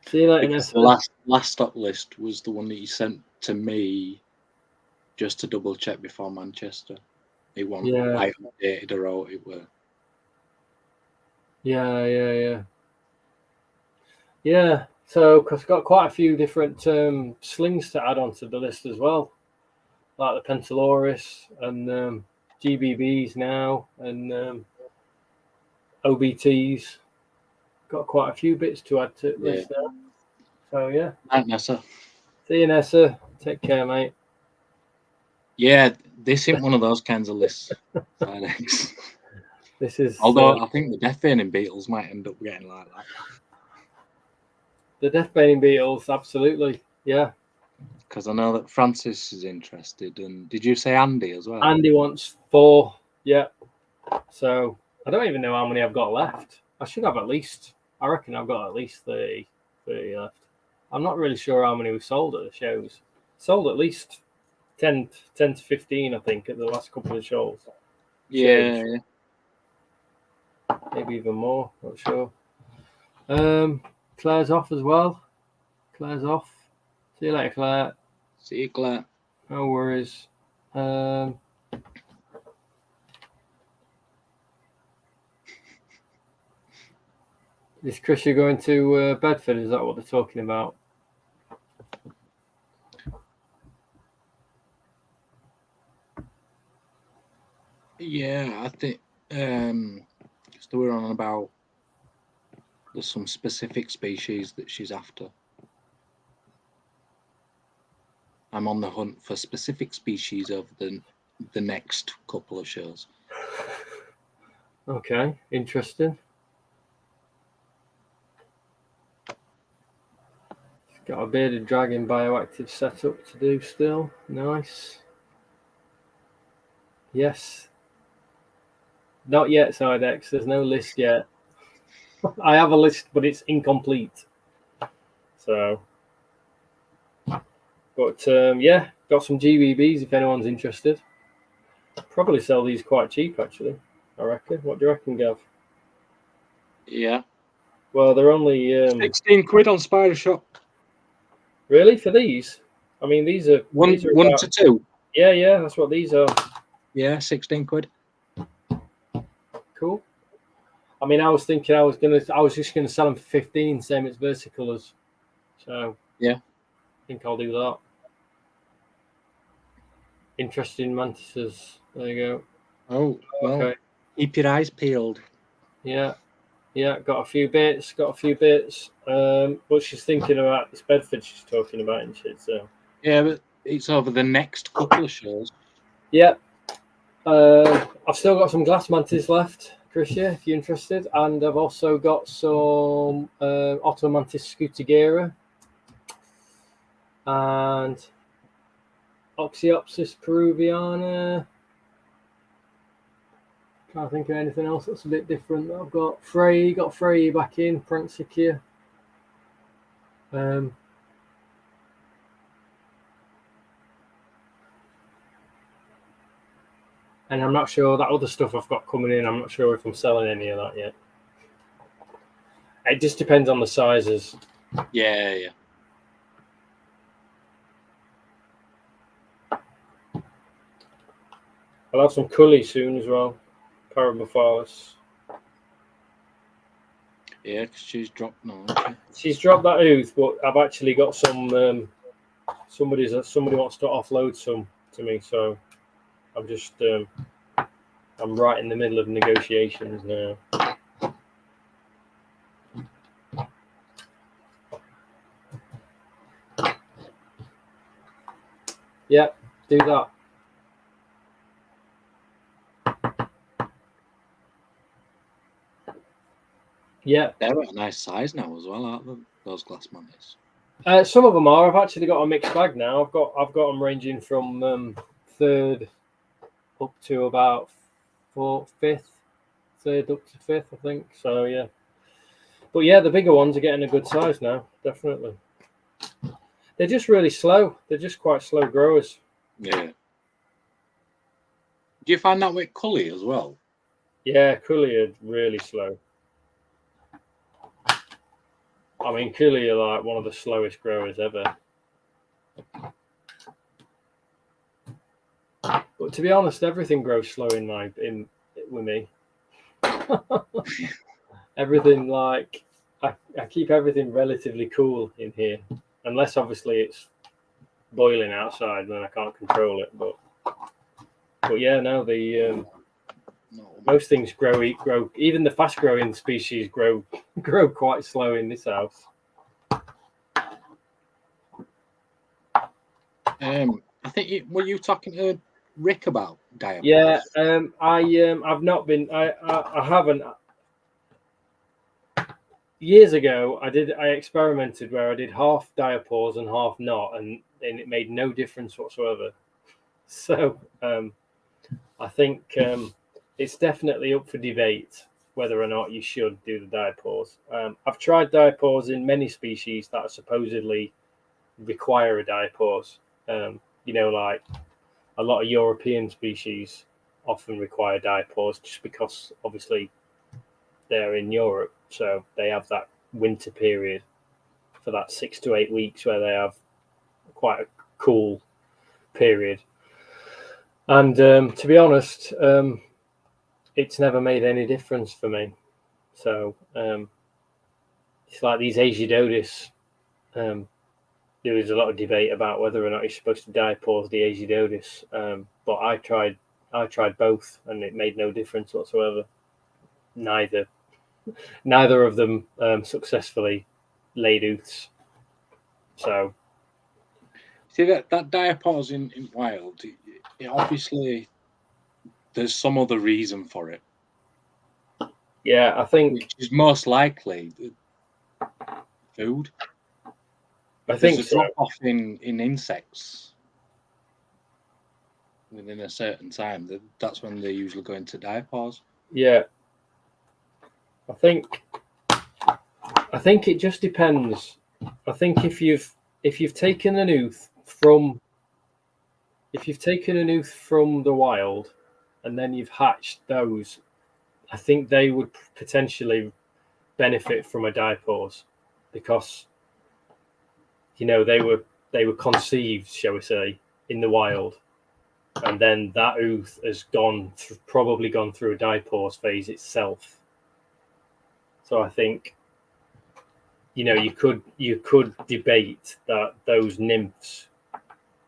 See you later. The last stock list was the one that you sent to me just to double check before Manchester. It wasn't like updated or all it were. Yeah. So I've got quite a few different slings to add onto the list as well, like the Pentaloris and GBBs now and OBTs. Got quite a few bits to add to the list now. So yeah. Night, Nessa. See you, Nessa. Take care, mate. Yeah, this isn't one of those kinds of lists. This is. Although I think the Death Veining Beetles might end up getting like that. The Death Veining Beetles, absolutely. Yeah. Because I know that Francis is interested. And did you say Andy as well? Andy wants 4. Yeah. So I don't even know how many I've got left. I should have I reckon I've got at least 30 left. I'm not really sure how many we sold at the shows. Sold at least 10 to 15, I think, at the last couple of shows. Yeah. Maybe even more, not sure. Claire's off as well. Claire's off. See you later, Claire. See you, Claire. No worries. Is Chris, you're going to Bedford? Is that what they're talking about? Yeah, I think so we're on about there's some specific species that she's after. I'm on the hunt for specific species over the next couple of shows. Okay, interesting. Got a bearded dragon bioactive setup to do still. Nice. Yes. Not yet, Sidex. There's no list yet. I have a list, but it's incomplete. So, but yeah, got some GBBs if anyone's interested. Probably sell these quite cheap, actually. I reckon. What do you reckon, Gav? Yeah. Well, they're only 16 quid on Spider Shop. Really for these? I mean, these are one about, to 2. Yeah, that's what these are. Yeah, 16 quid. Cool. I mean, I was thinking I was just gonna sell them for 15, same as versicolors. So Yeah. I think I'll do that. Interesting mantises. There you go. Oh, well, Okay. keep your eyes peeled. Yeah. Got a few bits. What she's thinking about this Bedford she's talking about, and shit. So Yeah, but it's over the next couple of shows. yeah. I've still got some glass mantis left, Chrisia, if you're interested, and I've also got some Ottomantis scutigera and Oxyopsis peruviana. Can't think of anything else that's a bit different. I've got Frey back in, Pranksykia. And I'm not sure that other stuff I've got coming in. I'm not sure if I'm selling any of that yet. It just depends on the sizes. Yeah. I'll have some Cully soon as well. Parabophalis. Yeah, because she's dropped now. She's dropped that ooth, but I've actually got some. Somebody wants to offload some to me, so I'm just. I'm right in the middle of negotiations now. Yeah, do that. Yeah, they're at a nice size now as well, aren't they? Those glass mantis. Some of them are. I've actually got a mixed bag now. I've got them ranging from third up to about fifth, third up to fifth, I think. So yeah, but yeah, the bigger ones are getting a good size now. Definitely. They're just really slow. They're just quite slow growers. Yeah. Do you find that with Cully as well? Yeah, Cully are really slow. I mean, Cully are like one of the slowest growers ever. But to be honest, everything grows slow with me. Everything like I keep everything relatively cool in here, unless obviously it's boiling outside, then I can't control it. But yeah, no, the most things grow. Even the fast growing species grow quite slow in this house. I think were you talking to Rick about diapause? Yeah, I've not been. I haven't. Years ago, I experimented where I did half diapause and half not, and it made no difference whatsoever. So I think it's definitely up for debate whether or not you should do the diapause. I've tried diapause in many species that supposedly require a diapause. Like a lot of European species often require diapause just because obviously they're in Europe, so they have that winter period for that 6 to 8 weeks where they have quite a cool period. And to be honest, it's never made any difference for me. So it's like these Aegidodis. There was a lot of debate about whether or not you're supposed to diapause the Aegidodis, but I tried both, and it made no difference whatsoever. Neither of them successfully laid ooths. So see that diapause in wild, it obviously there's some other reason for it. Yeah, I think which is most likely food. I think there's a drop off in insects within a certain time. That's when they usually go into diapause. Yeah, I think it just depends. I think if you've taken an ooth from the wild and then you've hatched those, I think they would potentially benefit from a diapause because they were conceived, shall we say, in the wild, and then that ooth has probably gone through a dipause phase itself. So I think, you know, you could debate that those nymphs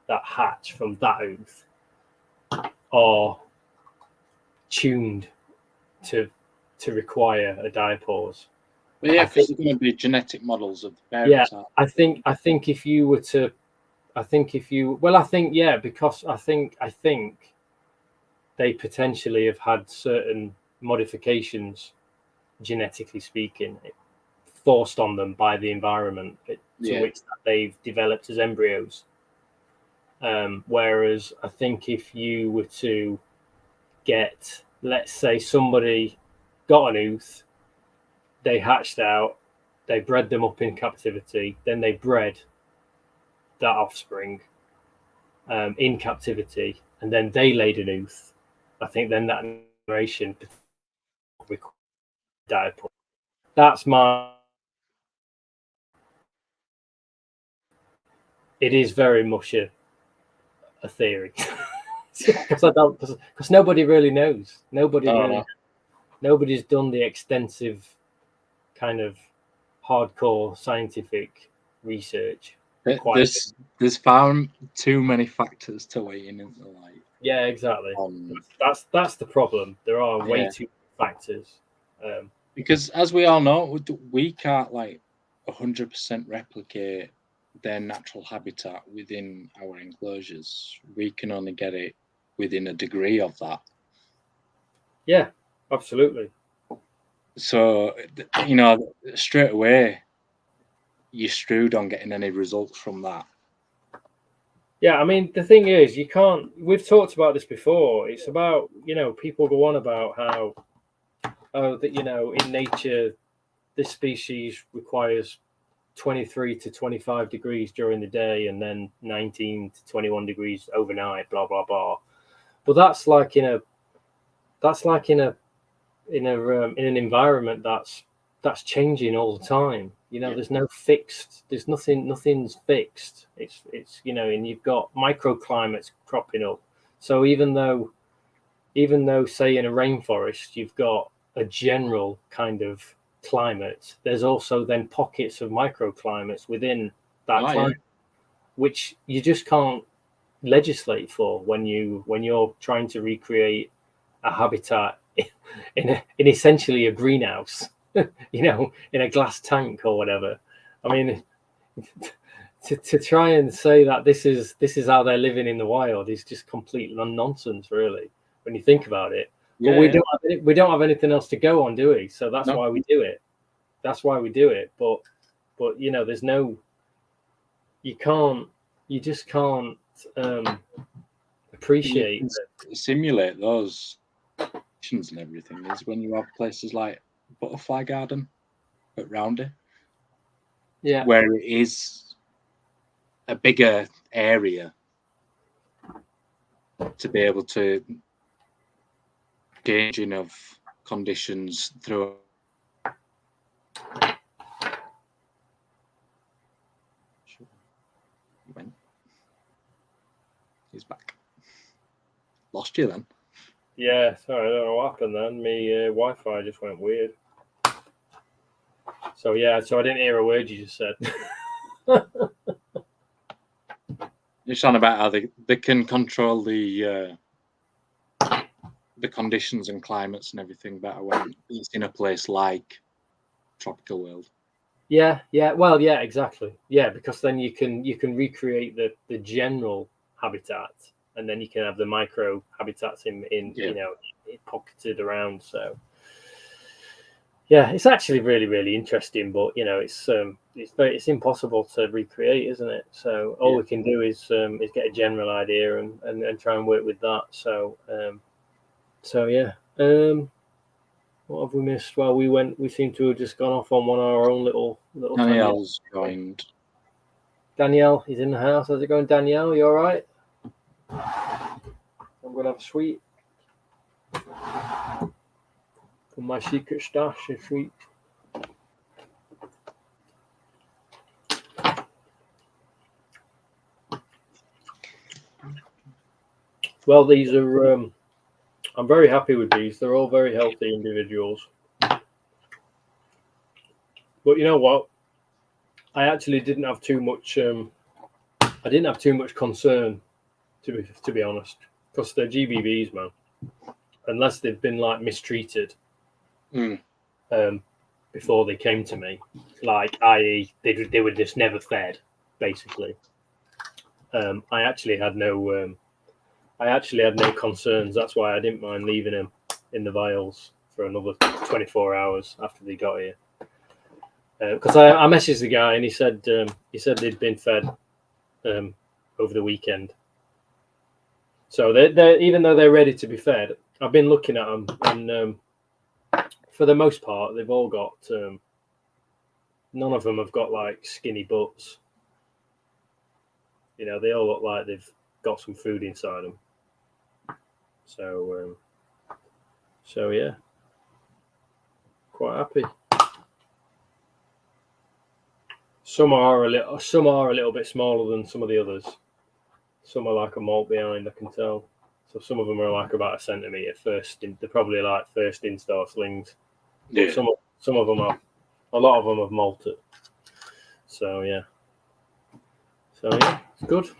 that hatch from that ooth are tuned to require a diapause. But yeah, because they're going to be genetic models of the parents. Yeah, I think if you were to, because I think they potentially have had certain modifications, genetically speaking, forced on them by the environment to which they've developed as embryos. Whereas I think if you were to get, let's say, somebody got an ooth, they hatched out, they bred them up in captivity, then they bred that offspring in captivity, and then they laid an ooth. I think then that generation required diapause. That's my. It is very much a theory because nobody really knows. Nobody's done the extensive kind of hardcore scientific research. There's far too many factors to weigh in the life. Yeah, exactly. That's the problem. There are way too many factors. Because as we all know, we can't 100% replicate their natural habitat within our enclosures. We can only get it within a degree of that. Yeah, absolutely. So, you know, straight away, you're screwed on getting any results from that. Yeah, I mean, the thing is, you can't. We've talked about this before. It's about, you know, people go on about how, that, you know, in nature, this species requires 23 to 25 degrees during the day and then 19 to 21 degrees overnight, blah blah blah. But that's like in an environment that's changing all the time. You know, there's nothing's fixed. It's you know, and you've got microclimates cropping up. So even though say in a rainforest you've got a general kind of climate, there's also then pockets of microclimates within that climate, which you just can't legislate for when you're trying to recreate a habitat in essentially a greenhouse, you know, in a glass tank or whatever. I mean, to try and say that this is how they're living in the wild is just complete nonsense, really, when you think about it. But we don't have anything else to go on, do we? So that's why we do it. That's why we do it. But you know, there's no, you just can't appreciate simulate those and everything is when you have places like Butterfly Garden at Roundy, where it is a bigger area to be able to gauging of conditions through. He's back. Lost you then. Yeah, sorry, I don't know what happened then. My Wi-Fi just went weird. So I didn't hear a word you just said. It's on about how they can control the conditions and climates and everything better when it's in a place like Tropical World. Yeah, well, yeah, exactly. Yeah, because then you can recreate the general habitat, and then you can have the micro habitats in you know, pocketed around. So yeah, it's actually really, really interesting, but you know, it's impossible to recreate, isn't it? So all we can do is get a general idea and try and work with that. So yeah. What have we missed? Well, we seem to have just gone off on our own little. Danielle's joined. Danielle, he's in the house. How's it going, Danielle? You all right? I'm gonna have a sweet from my secret stash. A sweet. Well, these are. I'm very happy with these. They're all very healthy individuals. But you know what? I actually didn't have too much. I didn't have too much concern, to be honest, because they're GBBs, man. Unless they've been like mistreated before they came to me, like i.e. they were just never fed, basically. I actually had no concerns. That's why I didn't mind leaving them in the vials for another 24 hours after they got here. Because I messaged the guy and he said they'd been fed over the weekend. So they're even though they're ready to be fed, I've been looking at them, and for the most part, they've all got. None of them have got like skinny butts. You know, they all look like they've got some food inside them. So yeah, quite happy. Some are a little bit smaller than some of the others. Some are like a malt behind, I can tell. So some of them are like about a centimetre they're probably like first in-store slings. Yeah. Some of them are, a lot of them have malted. So yeah, it's good.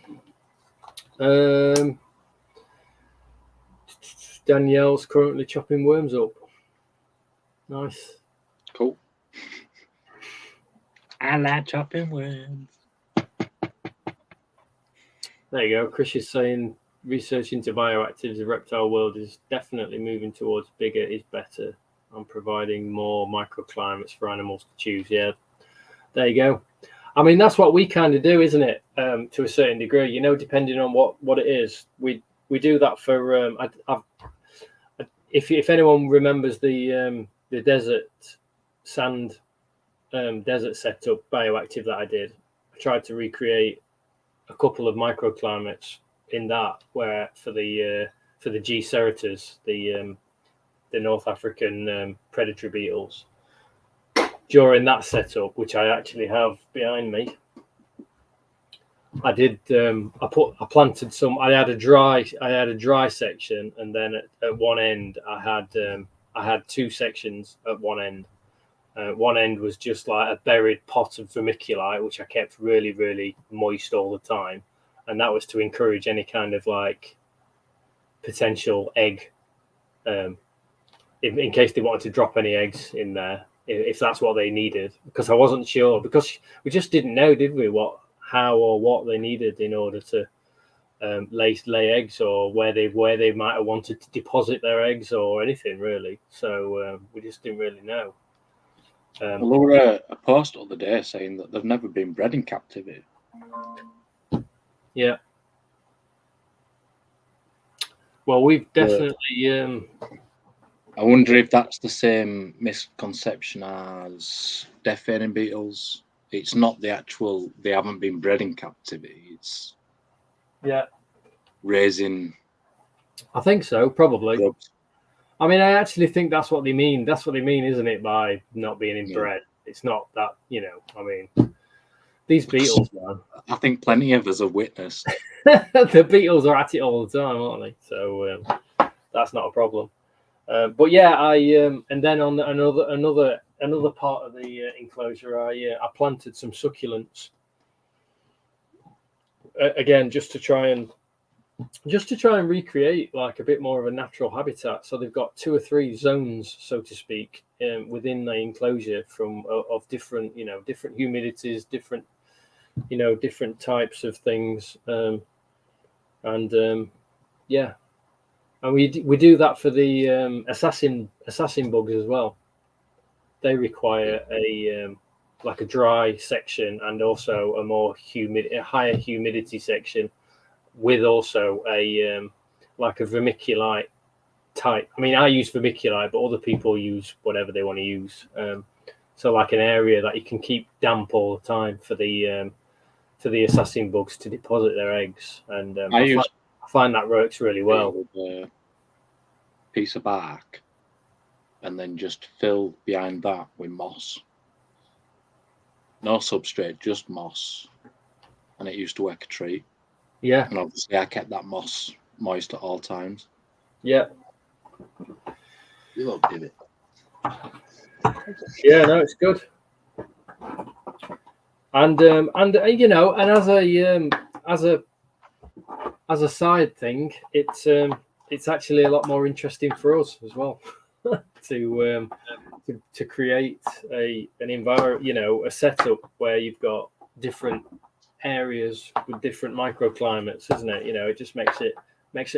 Danielle's currently chopping worms up. Nice. Cool. I like chopping worms. There you go. Chris is saying research into bioactives in the reptile world is definitely moving towards bigger is better and providing more microclimates for animals to choose. Yeah, there you go. I mean, that's what we kind of do, isn't it? To a certain degree, you know, depending on what it is. We do that for. If anyone remembers the desert sand desert setup bioactive that I did, I tried to recreate a couple of microclimates in that, where for the G. ceratus, the North African predatory beetles, during that setup, which I actually have behind me, I did. I planted some. I had a dry section, and then at one end, I had two sections at one end. One end was just like a buried pot of vermiculite, which I kept really, really moist all the time, and that was to encourage any kind of like potential egg, in case they wanted to drop any eggs in there, if that's what they needed. Because I wasn't sure, because we just didn't know, did we, how or what they needed in order to lay eggs, or where they might have wanted to deposit their eggs, or anything really. So we just didn't really know. Well, there were a post the other day saying that they've never been bred in captivity. Yeah. Well, we've definitely. I wonder if that's the same misconception as death feeding beetles. It's not the actual; they haven't been bred in captivity. It's raising. I think so, probably. Grubs. I mean, I actually think that's what they mean. That's what they mean, isn't it, by not being inbred? Yeah. It's not that, you know, I mean, these beetles, man. I think plenty of us have witnessed. The beetles are at it all the time, aren't they? So that's not a problem. But yeah, and then on another part of the enclosure, I planted some succulents. Again, just to try and recreate like a bit more of a natural habitat. So they've got 2 or 3 zones, so to speak, within the enclosure of different, you know, different humidities, different types of things, yeah. And we do that for the assassin bugs as well. They require like a dry section and also a higher humidity section, with also a like a vermiculite type. I mean, I use vermiculite, but other people use whatever they want to use. So like an area that you can keep damp all the time for the assassin bugs to deposit their eggs, and I find that works really well. With a piece of bark, and then just fill behind that with moss. No substrate, just moss, and it used to work a treat. Yeah. And obviously, I kept that moss moist at all times. Yeah. You love it. Yeah, no, it's good. And you know, and as a side thing, it's actually a lot more interesting for us as well to create an environment, you know, a setup where you've got different areas with different microclimates, isn't it? You know, it just makes it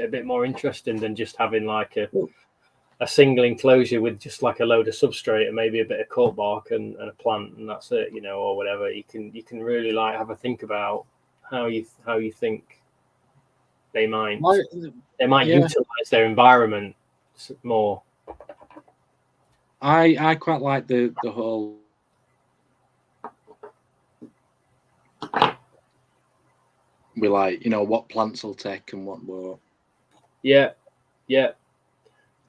a bit more interesting than just having like a single enclosure with just like a load of substrate and maybe a bit of cork bark and a plant, and that's it, you know, or whatever. You can really like have a think about how you think they might utilize their environment more. I quite like the whole we like, you know, what plants will take and what won't. Yeah.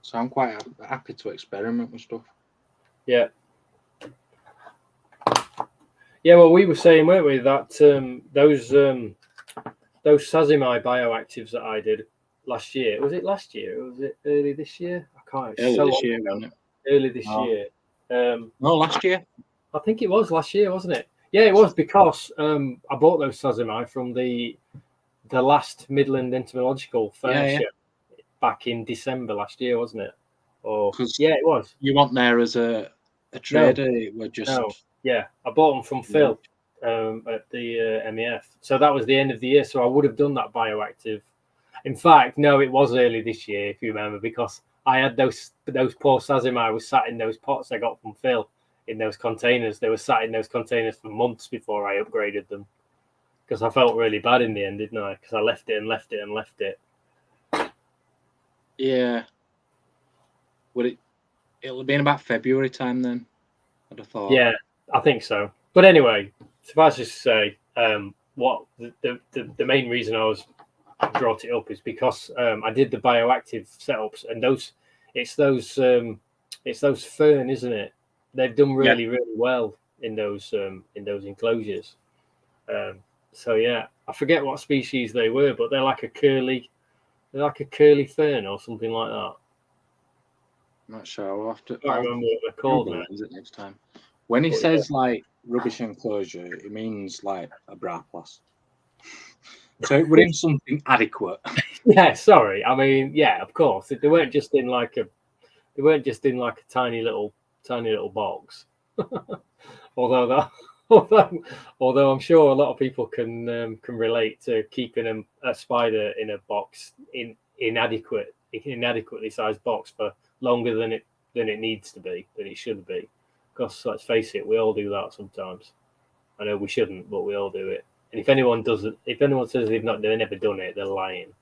So I'm quite happy to experiment with stuff. Yeah. Yeah, well, we were saying, weren't we, that those Sazimai bioactives that I did last year, was it last year or was it early this year? I can't. Early this year, wasn't it? Early this year. No, last year. I think it was last year, wasn't it? Yeah, it was, because I bought those Sazimai from the last Midland Entomological Fair show back in December last year, wasn't it? Or yeah, it was. You weren't there as a trader? We're just yeah. I bought them from Phil at the MEF. So that was the end of the year. So I would have done that bioactive. In fact, no, it was early this year, if you remember, because I had those poor Sazimai was sat in those pots I got from Phil in those containers. They were sat in those containers for months before I upgraded them, because I felt really bad in the end, didn't I? Because I left it. Yeah. Would it'll have been about February time then, I'd have thought. Yeah, I think so. But anyway, suffice it to say, what the main reason I brought it up is because I did the bioactive setups, and it's those fern, isn't it? They've done really well in those enclosures. So yeah, I forget what species they were, but they're like a curly fern or something like that. I'm not sure. We'll have to. I can't remember what they're called now. Is it next time? When he says like rubbish enclosure, it means like a brapless. So it would in something adequate. Yeah, sorry. I mean, yeah, of course. They weren't just in like a tiny little box. although I'm sure a lot of people can relate to keeping a spider in a box inadequately sized box for longer than it needs to be, than it should be. Because let's face it, we all do that sometimes. I know we shouldn't, but we all do it. And if anyone says they've never done it, they're lying.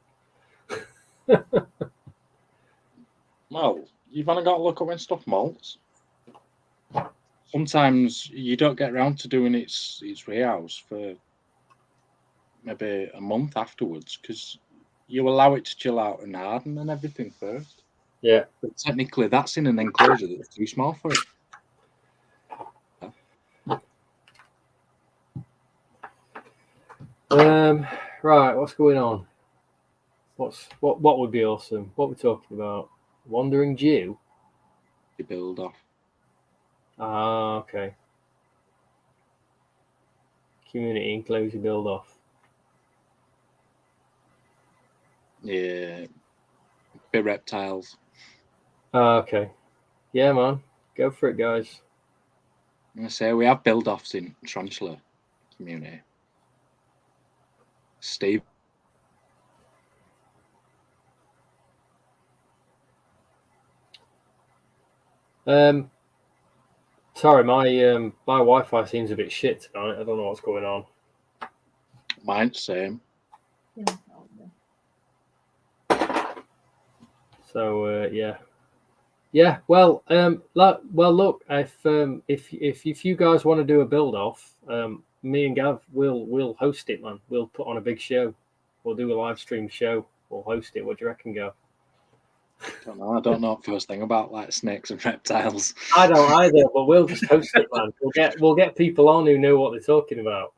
Well, you've only got to look at when stuff molts. Sometimes you don't get around to doing its rehouse for maybe a month afterwards, because you allow it to chill out and harden and everything first. Yeah. But technically, that's in an enclosure that's too small for it. Right, what's going on? What would be awesome? What we're talking about? Wandering Jew? You build off. Ah, okay. Community enclosure build off. Yeah. Bit reptiles. Okay. Yeah, man. Go for it, guys. I'm going to say we have build offs in Tarantula community. Steve. Sorry, my Wi-Fi seems a bit shit tonight. I don't know what's going on. Mine's same. So yeah. Well, look. If you guys want to do a build off, me and Gav will host it, man. We'll put on a big show. We'll do a live stream show. We'll host it. What do you reckon, Gav? I don't know first thing about like snakes and reptiles. I don't either, but we'll just host it, man. We'll get people on who know what they're talking about.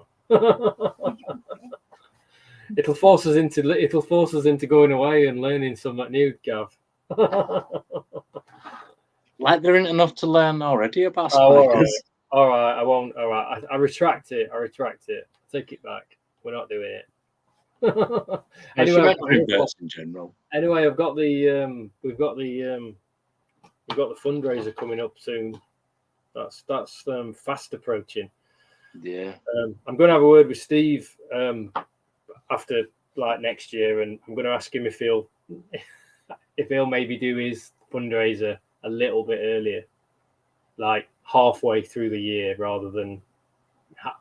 It'll force us into going away and learning something new, Gav. Like there isn't enough to learn already about Oh, spiders. all right. I won't. All right. I retract it. Take it back. We're not doing it. Anyway, in general. Anyway, I've got the we've got the fundraiser coming up soon. That's fast approaching. Yeah. I'm going to have a word with Steve after like next year, and I'm going to ask him if he'll maybe do his fundraiser a little bit earlier, like halfway through the year rather than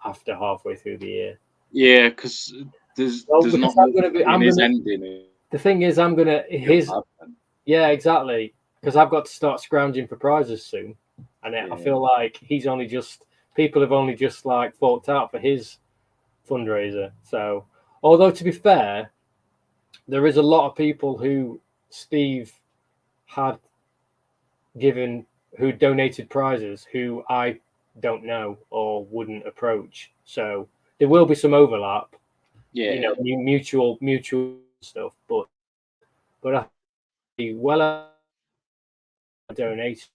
after halfway through the year. Yeah, because there's not ending. The thing is, I'm gonna yeah, exactly, because I've got to start scrounging for prizes soon, and I feel like people have only just like forked out for his fundraiser. So, although to be fair, there is a lot of people who Steve had given who donated prizes who I don't know or wouldn't approach. So there will be some overlap. Yeah, you know, mutual stuff, but I well donated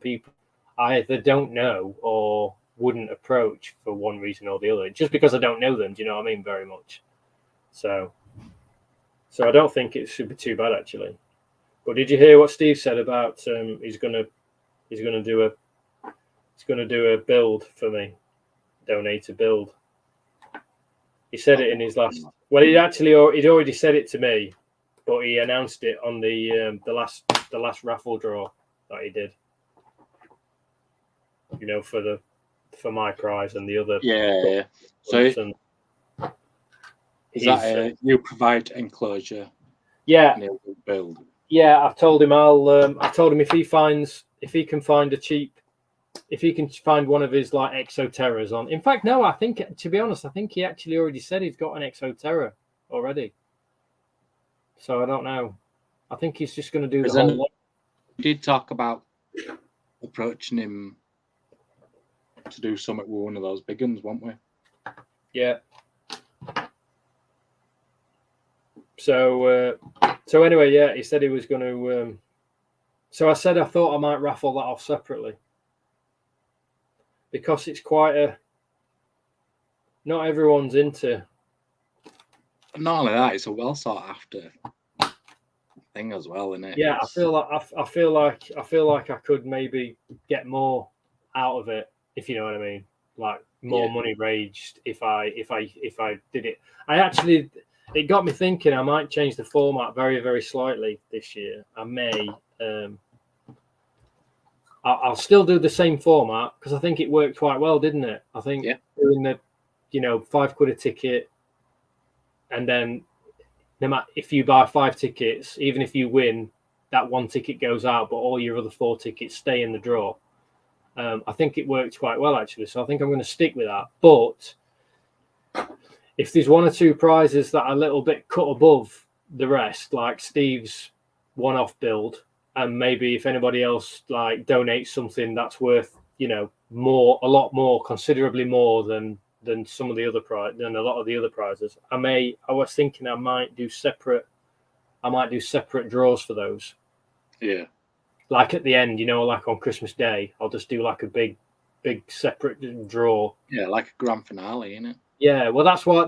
people I either don't know or wouldn't approach for one reason or the other, just because I don't know them. Do you know what I mean? Very much. So I don't think it should be too bad actually. But did you hear what Steve said about he's gonna do a build for me, donate a build. He said it in his last. Well, he'd already said it to me, but he announced it on the last raffle draw that he did. You know, for my prize and the other. Yeah. So is that you provide enclosure? Yeah. Build. Yeah, I've told him I told him if he can find one of his like Exoterras on. In fact, no, I think to be honest, I think he actually already said he's got an Exoterra already. So I don't know. I think he's just going to do the whole lot. We did talk about approaching him to do something with one of those big ones, weren't we? Yeah. So anyway, yeah, he said he was going to. So I said I thought I might raffle that off separately because it's quite not everyone's into. Not only that, it's a well sought after thing as well, isn't it? Yeah, I feel like I could maybe get more out of it, if you know what I mean. Like more money raised if I did it. It got me thinking I might change the format very, very slightly this year. I may. I'll still do the same format because I think it worked quite well, didn't it? I think doing the, £5 a ticket, and then no matter if you buy 5 tickets, even if you win, that 1 ticket goes out, but all your other 4 tickets stay in the draw. I think it worked quite well actually, so I think I'm going to stick with that. But if there's 1 or 2 prizes that are a little bit cut above the rest, like Steve's one-off build, and maybe if anybody else like donates something that's worth, more, a lot more, considerably more than some of the other than a lot of the other prizes, I was thinking I might do separate draws for those. Yeah. Like at the end, like on Christmas Day, I'll just do like a big separate draw. Yeah, like a grand finale, isn't it? Yeah, well, that's how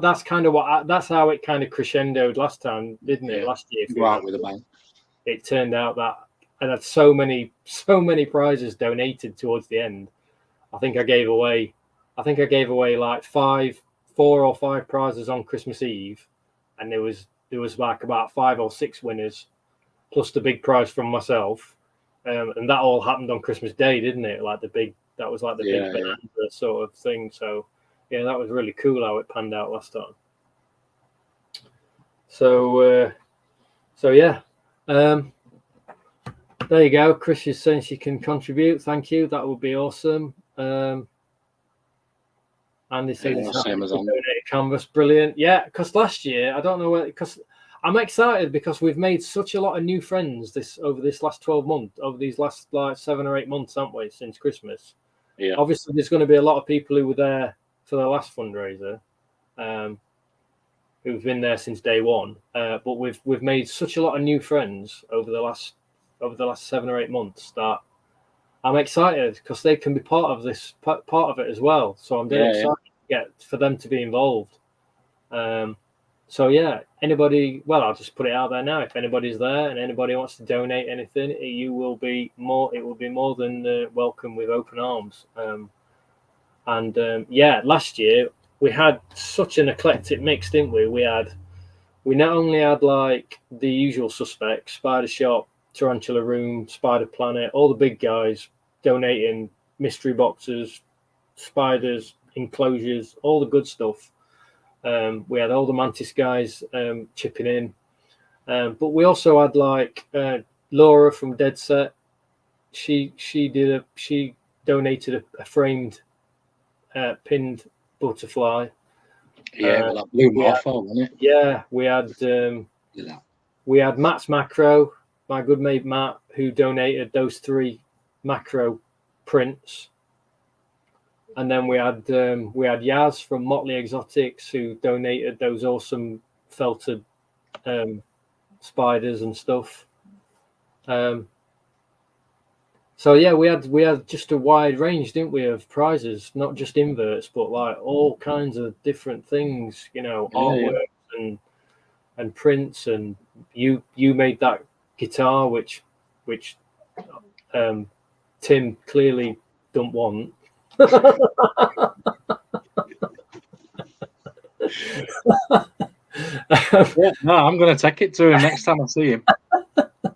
it kind of crescendoed last time, didn't it? Last year, go out with a bang. It turned out that I had so many prizes donated towards the end. I think I gave away like 4 or 5 prizes on Christmas Eve, and there was like about 5 or 6 winners, plus the big prize from myself, and that all happened on Christmas Day, didn't it? Like the big bonanza sort of thing. So yeah, that was really cool how it panned out last time. So yeah. There you go. Chris is saying she can contribute. Thank you. That would be awesome. Andy says it's happy to donate a canvas. Brilliant. Yeah, because last year, I don't know because I'm excited because we've made such a lot of new friends over this last 12 months, over these last like 7 or 8 months, haven't we, since Christmas? Yeah. Obviously, there's going to be a lot of people who were there for the last fundraiser. who've been there since day one. But we've made such a lot of new friends over the last 7 or 8 months that I'm excited because they can be part of it as well. So I'm dead excited for them to be involved. So yeah, anybody, well, I'll just put it out there now. If anybody's there and anybody wants to donate anything, it will be more than welcome with open arms. Last year we had such an eclectic mix, didn't we? We not only had like the usual suspects, Spider Shop, Tarantula Room, Spider Planet, all the big guys donating mystery boxes, spiders, enclosures, all the good stuff. We had all the Mantis guys chipping in, but we also had like Laura from Dead Set. She donated a framed pinned butterfly. Yeah, that blue morpho, wasn't it? Yeah, we had Matt's Macro, my good mate Matt, who donated those 3 macro prints. And then we had Yaz from Motley Exotics, who donated those awesome felted spiders and stuff. So yeah, we had just a wide range, didn't we, of prizes, not just inverts, but like all kinds of different things, artwork and prints. And you made that guitar, which Tim clearly don't want. No, I'm going to take it to him next time I see him.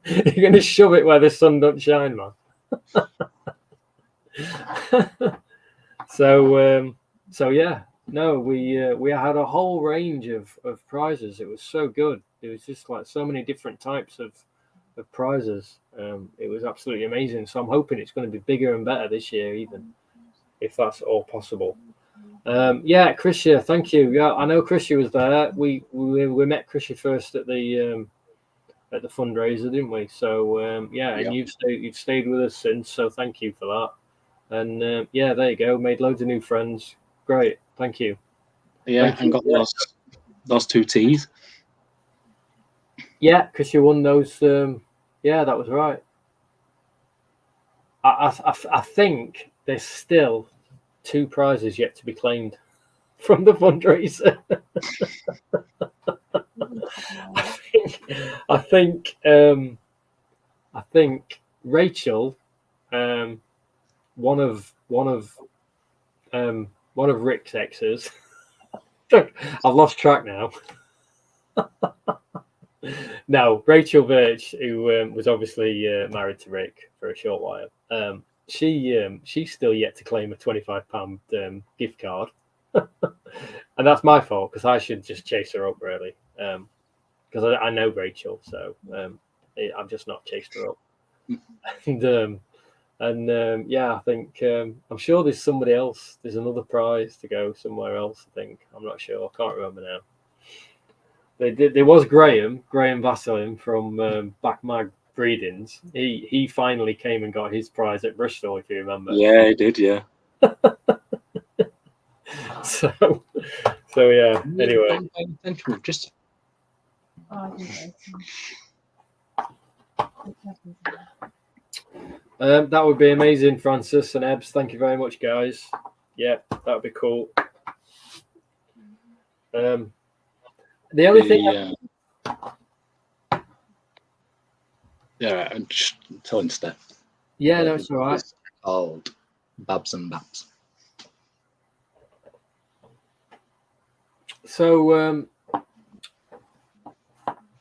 You're going to shove it where the sun don't shine, man. So yeah, no, we had a whole range of prizes. It was so good. It was just like so many different types of prizes. It was absolutely amazing. So I'm hoping it's going to be bigger and better this year, even if that's all possible. Krisha, thank you. Yeah, I know Krisha was there. We met Krisha first at the fundraiser, didn't we? So and you've stayed with us since. So thank you for that. And there you go. Made loads of new friends. Great, thank you. Yeah, and got those 2 teas. Yeah, Krisha won those. That was right. I think there's still 2 prizes yet to be claimed from the fundraiser. I think Rachel, one of Rick's exes. I've lost track now. No, Rachel Birch, who was obviously married to Rick for a short while. She's still yet to claim a £25 gift card, and that's my fault because I should just chase her up really, because I know Rachel, so I've just not chased her up. I think I'm sure there's somebody else. There's another prize to go somewhere else. I think I'm not sure. I can't remember now. There was Graham Vasselin from Back Mag Breedings. He finally came and got his prize at Bristol, if you remember. Yeah, he did. Yeah. So yeah. Anyway, just. That would be amazing, Francis and Ebbs. Thank you very much, guys. Yeah, that would be cool. The only thing. I'm just telling Steph. Yeah, no, it's all right. It's called Babs and Babs. So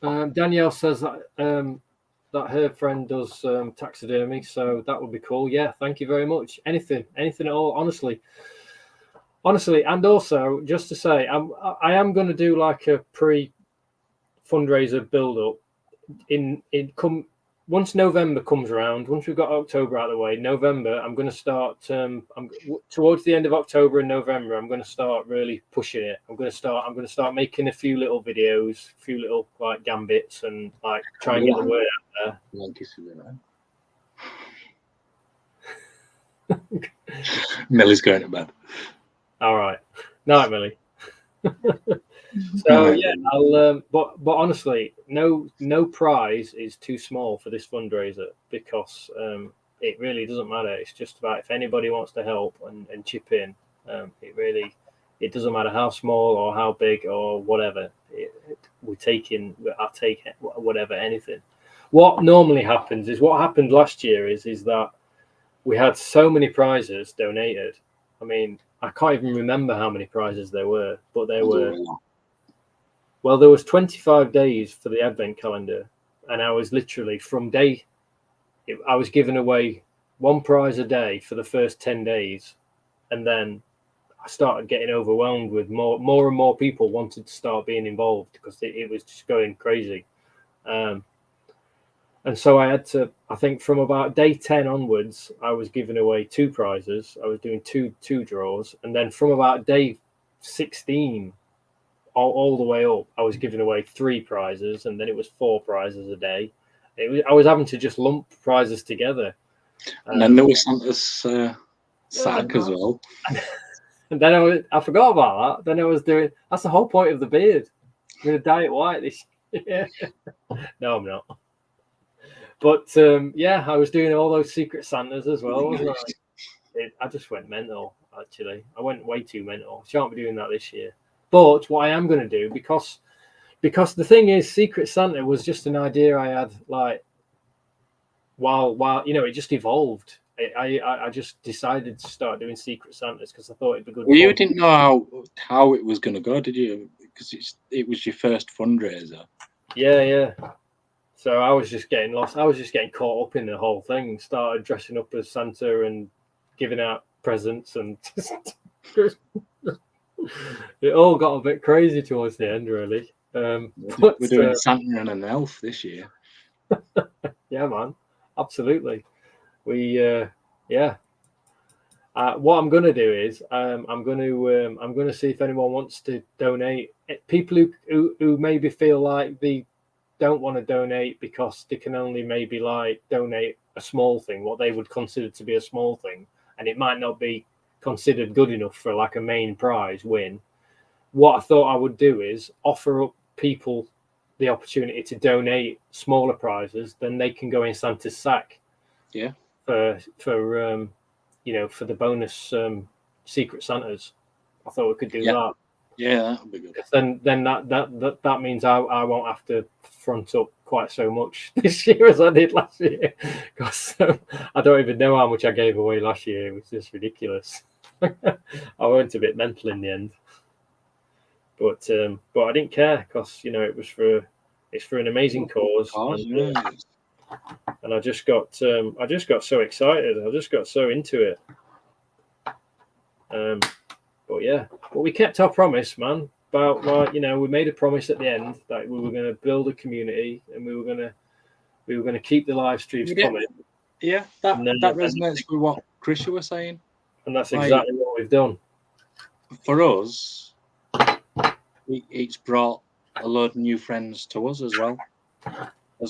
Danielle says that that her friend does taxidermy, so that would be cool. Yeah, thank you very much. Anything at all, honestly. And also just to say, I am going to do like a pre-fundraiser build-up once November comes around. Once we've got October out of the way, November I'm going to start. Towards the end of October and November, I'm going to start really pushing it. I'm going to start making a few little videos, a few little like gambits, and like try and get the word out there. Millie's going to bed. All right, night, Millie. So yeah, I'll. But honestly, no prize is too small for this fundraiser because it really doesn't matter. It's just about if anybody wants to help and chip in. It doesn't matter how small or how big or whatever. I'll take whatever, anything. What normally happens is what happened last year is that we had so many prizes donated. I mean, I can't even remember how many prizes there were, but there were. Well, there was 25 days for the advent calendar, and I was literally I was giving away one prize a day for the first 10 days, and then I started getting overwhelmed with more and more people wanted to start being involved because it was just going crazy. And so I had to, I think from about day 10 onwards, I was giving away 2 prizes. I was doing two draws. And then from about day 16, all the way up, I was giving away 3 prizes. And then it was 4 prizes a day. I was having to just lump prizes together. And then there was Santa's sack as well. And then I forgot about that. Then I was doing, that's the whole point of the beard. I'm going to dye it white this year. No, I'm not. But yeah, I was doing all those Secret Santas as well. Wasn't I just went mental, actually. I went way too mental. Shan't be doing that this year. But what I am going to do, because the thing is, Secret Santa was just an idea I had, like, while it just evolved. I just decided to start doing Secret Santas because I thought it'd be good. Well, you didn't know how it was going to go, did you? Because it was your first fundraiser. Yeah. So I was just getting lost. I was just getting caught up in the whole thing. Started dressing up as Santa and giving out presents, and it all got a bit crazy towards the end, really. We're doing Santa and an elf this year. Yeah, man, absolutely. What I'm going to do is I'm going to see if anyone wants to donate. People who maybe feel like they don't want to donate because they can only maybe like donate a small thing, what they would consider to be a small thing, and it might not be considered good enough for like a main prize win. What I thought I would do is offer up people the opportunity to donate smaller prizes, then they can go in Santa's sack. Yeah. For the bonus Secret Santas. I thought we could do that. Yeah, that would be good. Then that means I won't have to front up quite so much this year as I did last year. Because I don't even know how much I gave away last year. It was just ridiculous. I went a bit mental in the end. But I didn't care because it's for an amazing cause. And I just got so excited. I just got so into it. But we kept our promise, man. About we made a promise at the end that we were going to build a community and we were going to keep the live streams coming. Yeah, that resonates with what Chris was saying. And that's exactly what we've done. For us, it's brought a load of new friends to us as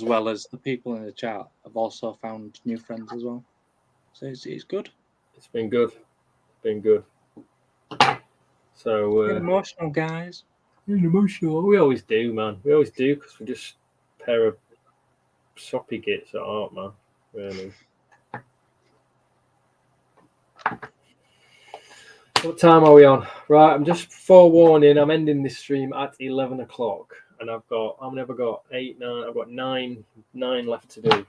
well as the people in the chat have also found new friends as well. So it's good. It's been good. So emotional, guys. Emotional. We always do, man. We always do because we're just a pair of soppy gits at heart, man. Really. What time are we on? Right, I'm just forewarning. I'm ending this stream at 11 o'clock, and I've got 8, 9. I've got 9 left to do.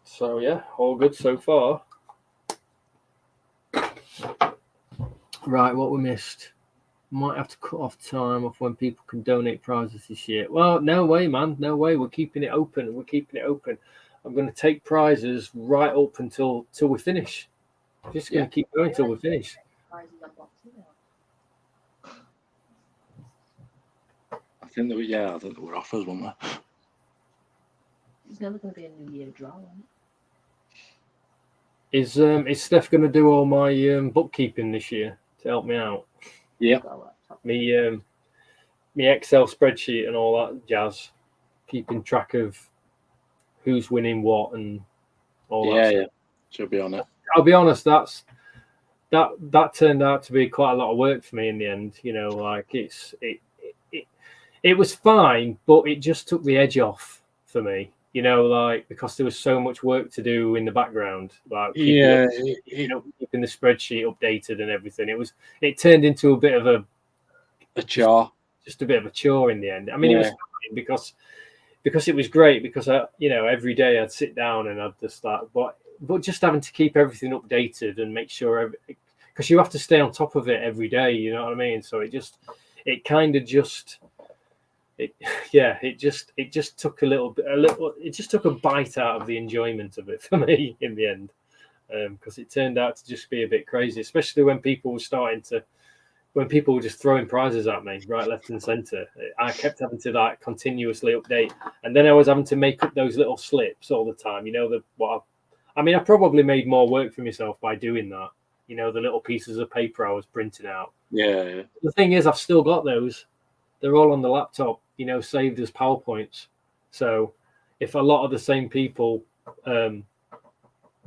So yeah, all good so far. Right, what we missed. Might have to cut off time of when people can donate prizes this year. Well, no way, man. No way. We're keeping it open. I'm going to take prizes right up until we finish. Just going to keep going until we finish. I think there were offers, weren't there? There's never going to be a New Year draw, Is Steph going to do all my bookkeeping this year to help me out? Yeah. Me Excel spreadsheet and all that jazz, keeping track of who's winning what and all that. Yeah. She'll be on it. I'll be honest, that turned out to be quite a lot of work for me in the end. You know, like it was fine, but it just took the edge off for me. You know, like because there was so much work to do in the background, like keeping the spreadsheet updated and everything. It turned into a bit of a chore, just a bit of a chore in the end. I mean, it was fine because it was great because every day I'd sit down and I'd just like, but just having to keep everything updated and make sure because you have to stay on top of it every day. You know what I mean? So it just took it just took a bite out of the enjoyment of it for me in the end, because it turned out to just be a bit crazy, especially when people were just throwing prizes at me right, left, and center. I kept having to like continuously update, and then I was having to make up those little slips all the time. You know I probably made more work for myself by doing that. You know, the little pieces of paper I was printing out. Yeah. The thing is, I've still got those. They're all on the laptop, you know, saved as PowerPoints. So if a lot of the same people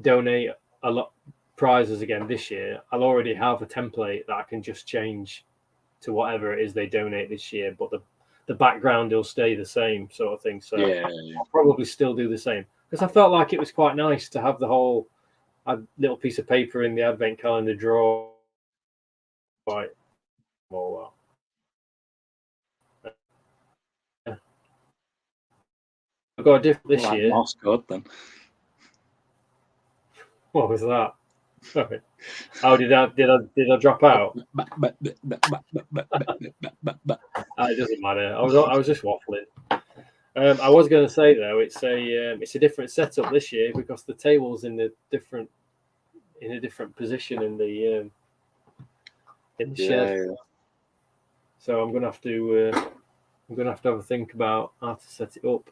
donate a lot prizes again this year, I'll already have a template that I can just change to whatever it is they donate this year, but the background will stay the same sort of thing. So I'll probably still do the same because I felt like it was quite nice to have the whole little piece of paper in the advent calendar drawer. Right. Well, I've got a different this year. Morse code then. What was that? Sorry. Oh, did I drop out? It doesn't matter. I was just waffling. I was going to say though, it's a different setup this year because the table's in a different position in the shed. Yeah. So I'm gonna have to have a think about how to set it up.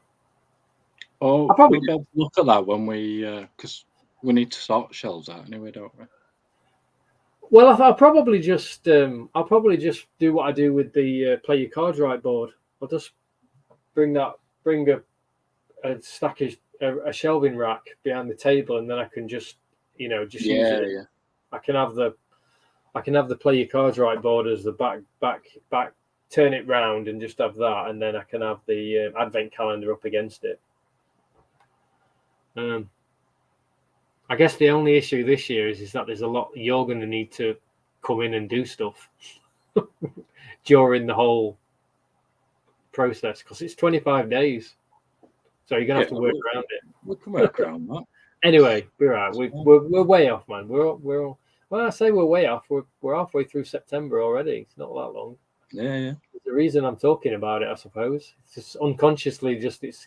Oh, I'll probably be able to look at that when we because we need to sort shelves out anyway, don't we? Well, I'll probably just do what I do with the play your cards right board. I'll just bring a stack of a shelving rack behind the table, and then I can just use it. Yeah. I can have the play your cards right board as the back. Turn it round and just have that, and then I can have the advent calendar up against it. I guess the only issue this year is that there's a lot you're going to need to come in and do stuff during the whole process because it's 25 days. So you're going to have to work around it. We can work around that. Anyway, we're right. We're way off, man. Well, I say we're way off. We're halfway through September already. It's not that long. Yeah. There's a reason I'm talking about it, I suppose. It's just unconsciously it's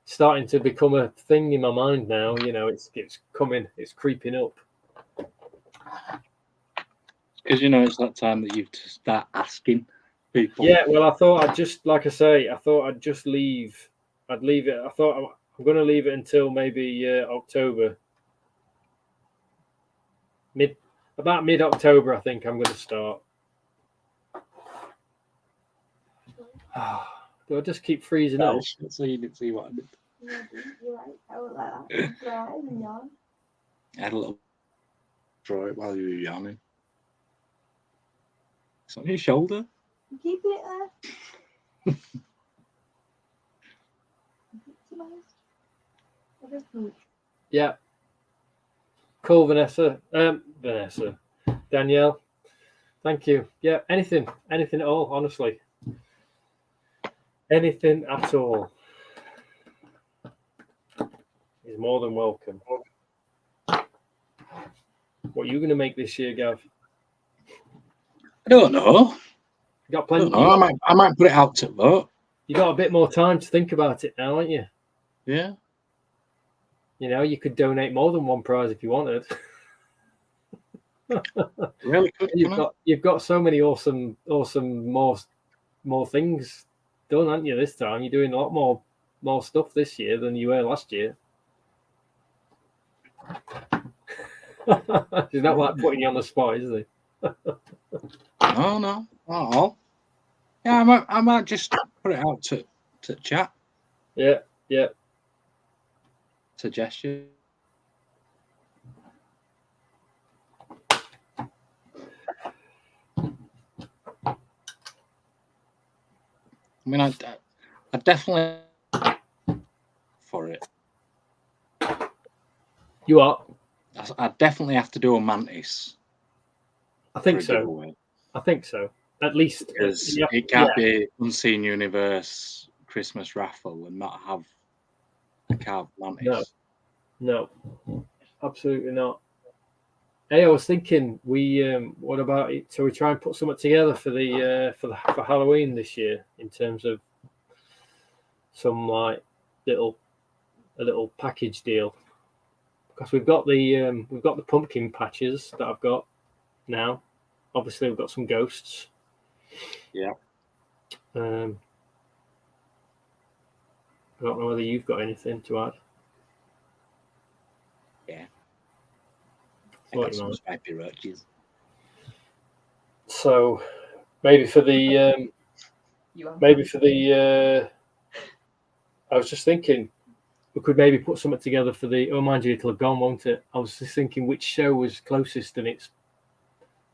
starting to become a thing in my mind now. You know, it's creeping up. Because it's that time that you start asking people. Yeah, well, I thought I'd just leave. I'd leave it. I thought I'm going to leave it until maybe October. About mid-October, I think I'm going to start. Do I just keep freezing up? So you didn't see what I did. Yeah, you're right. I would like that. Dry and yawn. I had a little draw it while you were yawning. It's on your shoulder. Keep it there. Yeah. Cool, Vanessa. Danielle. Thank you. Yeah, anything at all, honestly. Anything at all is more than welcome. What are you going to make this year, Gav? I don't know. You got plenty. I might put it out to vote. You got a bit more time to think about it now, haven't you? Yeah. You could donate more than one prize if you wanted. Really could. You've got so many awesome more things done, haven't you? This time you're doing a lot more stuff this year than you were last year. He's not like putting you on the spot, is he? No, not at all. Yeah, I might just put it out to chat. Yeah. Suggestion. mean, I definitely for it. You are. I definitely have to do a mantis. I think for a so. giveaway, I think so. At least because yeah, it can't be Unseen Universe Christmas raffle and not have a carved mantis. No, absolutely not. Hey, I was thinking what about it? So we try and put something together for for Halloween this year in terms of some like a little package deal, because we've got the pumpkin patches that I've got now. Obviously, we've got some ghosts. Yeah. I don't know whether you've got anything to add. Yeah. I What got you some might. stripy roaches. So maybe for the You have maybe for the I was just thinking we could maybe put something together for the. Oh, mind you, it'll have gone, won't it? I was just thinking which show was closest, and it's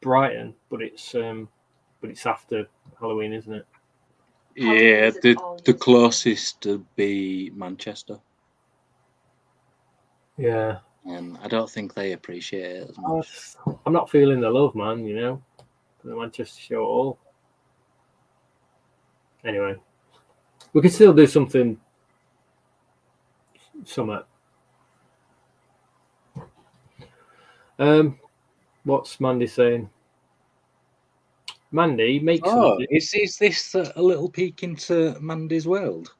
Brighton, but it's after Halloween, isn't it? Yeah, Halloween's the always- closest to be Manchester, Yeah. and I don't think they appreciate it as much. I'm not feeling the love, man. You know, for the Manchester show at all. Anyway, we could still do something. What's Mandy saying? Mandy, make Oh, something. is this a little peek into Mandy's world?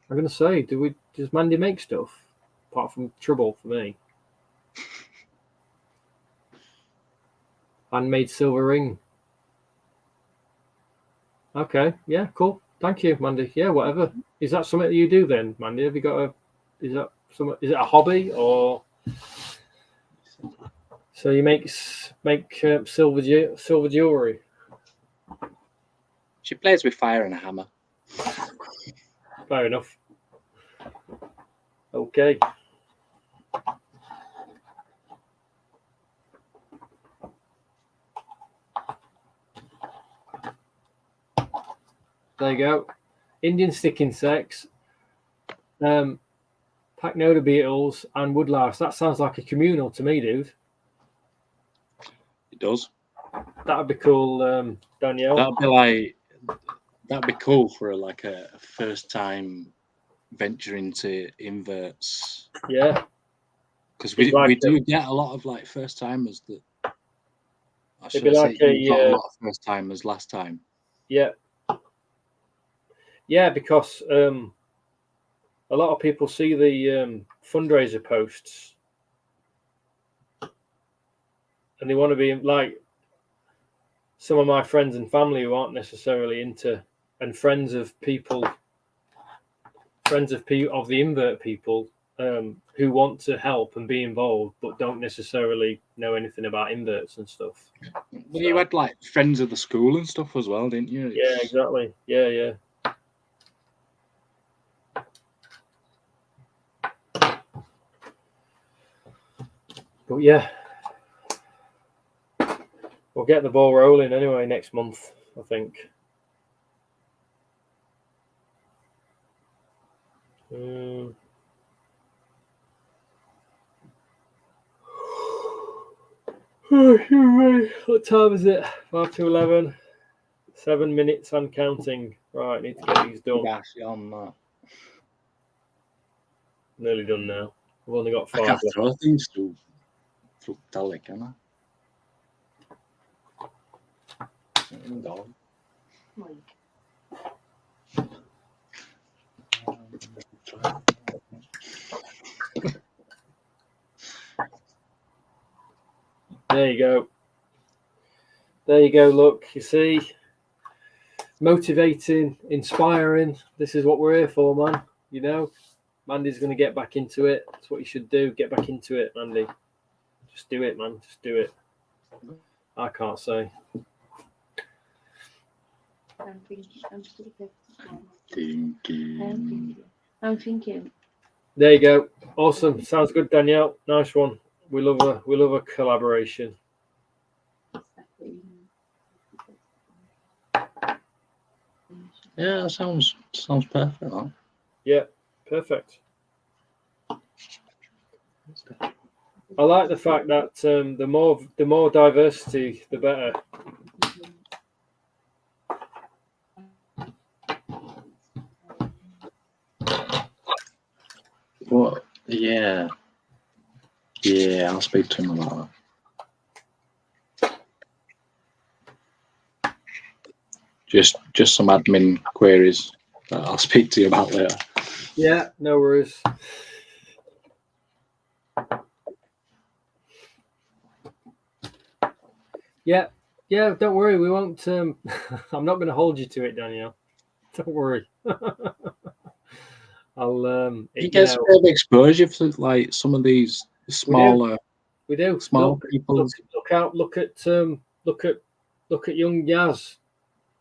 I'm gonna say, does Mandy make stuff apart from trouble for me? Handmade silver ring. Okay, yeah, cool. Thank you, Mandy. Yeah, whatever. Is that something that you do then, Mandy? Have you got a? Is that something? Is it a hobby or? So you make silver jewelry. She plays with fire and a hammer. Fair enough. Okay. There you go. Indian stick insects, Pacnoda beetles, and woodlouse. That sounds like a communal to me, dude. It does. That'd be cool, Danielle. That'd be cool for a first time venture into inverts. Yeah. Because It's we do get a lot of like first timers that. It'd be like we got a lot of first timers last time. Yeah. Yeah, because a lot of people see the fundraiser posts and they want to be like some of my friends and family who aren't necessarily into, and friends of the invert people who want to help and be involved but don't necessarily know anything about inverts and stuff. Well, you had like friends of the school and stuff as well, didn't you? Yeah, exactly. Yeah. But yeah, we'll get the ball rolling anyway next month, I think. What time is it? 5 to 11. 7 minutes and counting. Right, need to get these done. Gosh, on that. Nearly done now. We've only got 5 I can't left. throw things through telly, can I? No. There you go. There you go. Look, you see, motivating, inspiring. This is what we're here for, man. You know, Mandy's going to get back into it. That's what you should do. Get back into it, Mandy. Just do it, man. Just do it. I can't say. I'm thinking. There you go. Awesome. Sounds good, Danielle. Nice one. We love a collaboration. Yeah, that sounds perfect. That. Yeah, perfect. I like the fact that the more diversity, the better. What? Yeah. Yeah, I'll speak to him about that. Just some admin queries that I'll speak to you about later. Yeah, no worries. Yeah, don't worry. We won't. I'm not going to hold you to it, Danielle. Don't worry. I'll. You get a bit of exposure for like some of these smaller. We do. Small people. Look out! Look at young Yaz.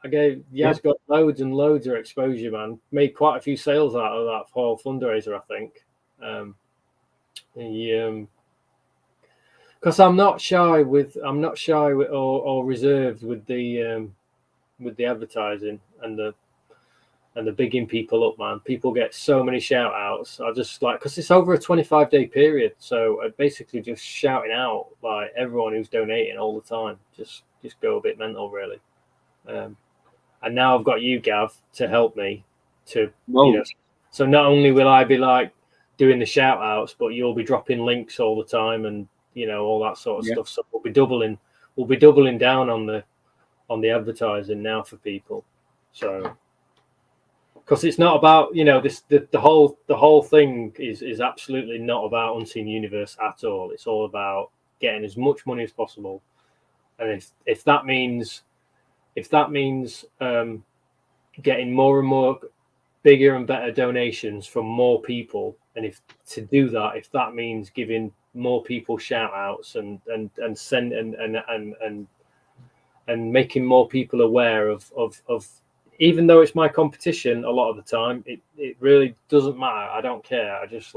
Yaz got loads and loads of exposure, man. Made quite a few sales out of that whole fundraiser, I think. Because I'm not shy with or reserved with the advertising and the bigging people up, man. People get so many shout outs. I just like, because it's over a 25-day period, so I basically just shouting out like everyone who's donating all the time. Just go a bit mental, really. And now I've got you, Gav, to help me to so not only will I be like doing the shout outs, but you'll be dropping links all the time and all that sort of stuff. So we'll be doubling down on the advertising now for people. So because it's not about the whole thing is absolutely not about Unseen Universe at all. It's all about getting as much money as possible, and if that means getting more and more bigger and better donations from more people, and if that means giving more people shout outs and send and making more people aware of even though it's my competition a lot of the time, it really doesn't matter. I don't care. I just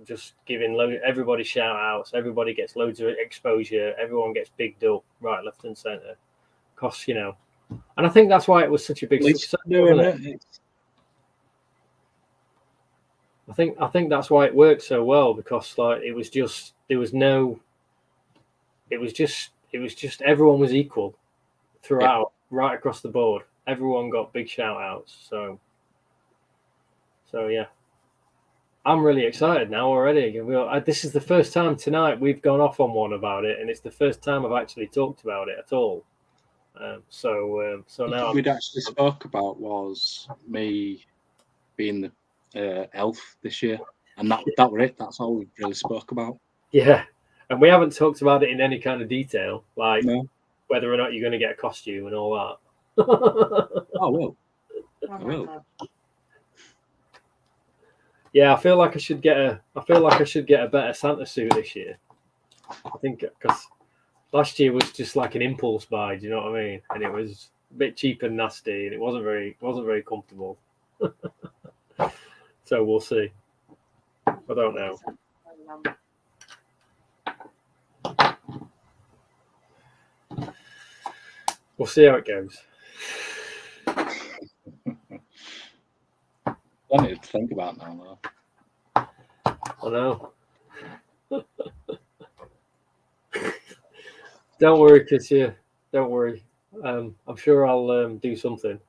just giving everybody shout outs, everybody gets loads of exposure, everyone gets bigged up right, left and centre. Because and I think that's why it was such a big success. I think that's why it worked so well, because it was just everyone was equal throughout, right across the board. Everyone got big shout outs. So yeah, I'm really excited now already. This is the first time tonight we've gone off on one about it, and it's the first time I've actually talked about it at all. So now we'd actually spoke about was me being the elf this year, and that were it. That's all we really spoke about. Yeah, and we haven't talked about it in any kind of detail, like whether or not you're going to get a costume and all that. I will. Yeah, I feel like I should get a better Santa suit this year. I think because last year was just like an impulse buy. Do you know what I mean? And it was a bit cheap and nasty, and it wasn't very comfortable. So we'll see. I don't know. We'll see how it goes. I need to think about now, though. I know. Don't worry, Katia. Don't worry. I'm sure I'll do something.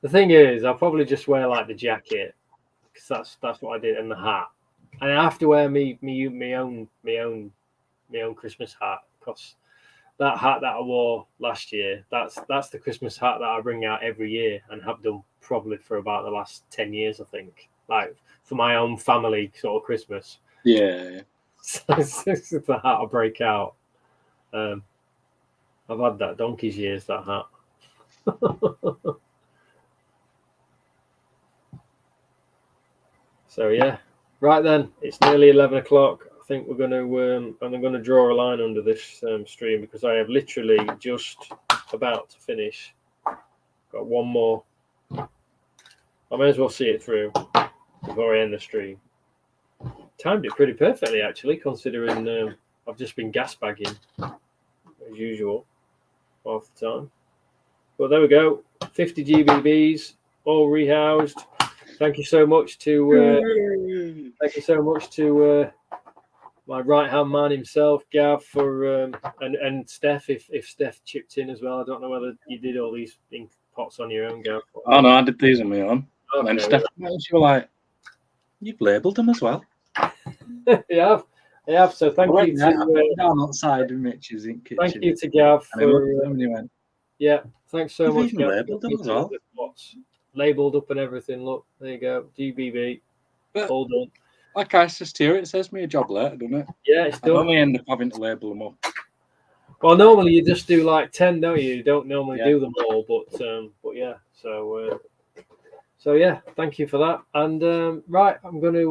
The thing is, I'll probably just wear like the jacket, because that's what I did, and the hat. And I have to wear my own Christmas hat, because that hat that I wore last year, that's the Christmas hat that I bring out every year and have done probably for about the last 10 years, I think. Like for my own family sort of Christmas. Yeah. So it's the hat I break out. I've had that donkey's years, that hat. So yeah, right then, it's nearly 11 o'clock. I think we're going to I'm going to draw a line under this stream, because I have literally just about to finish. Got one more. I may as well see it through before I end the stream. Timed it pretty perfectly, actually, considering I've just been gas bagging as usual half the time. But there we go. 50 GBBs, all rehoused. Thank you so much to my right hand man himself, Gav, for and Steph. If Steph chipped in as well, I don't know whether you did all these ink pots on your own, Gav. Oh no, I did these on my own. Okay, And Steph, she was like, "You've labelled them as well." Yeah, So thank you I to put them down outside in Mitch's ink kitchen. thank you to Gav And I looked for at them and he went, yeah. Thanks so "You've much, even Gav. labelled them as well." The pots, labelled up and everything. Look, there you go. GBB, But all done. like I says here, it says me a job later, doesn't it? Yeah, it's I done. only end up having to label them up. Well, normally you just do like 10, don't you? You don't normally Yeah. do them all, but yeah. So yeah, thank you for that. And right, I'm gonna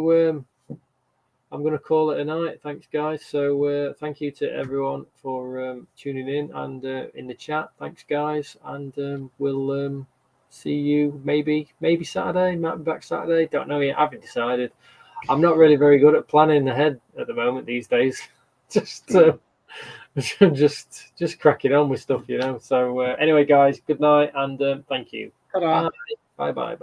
call it a night. Thanks, guys. So thank you to everyone for tuning in and in the chat. Thanks, guys, and we'll see you maybe Saturday. Might be back Saturday. Don't know yet. I haven't decided. I'm not really very good at planning ahead at the moment these days. just cracking on with stuff, you know. So anyway, guys, good night and thank you. Ta-da. Bye. Bye.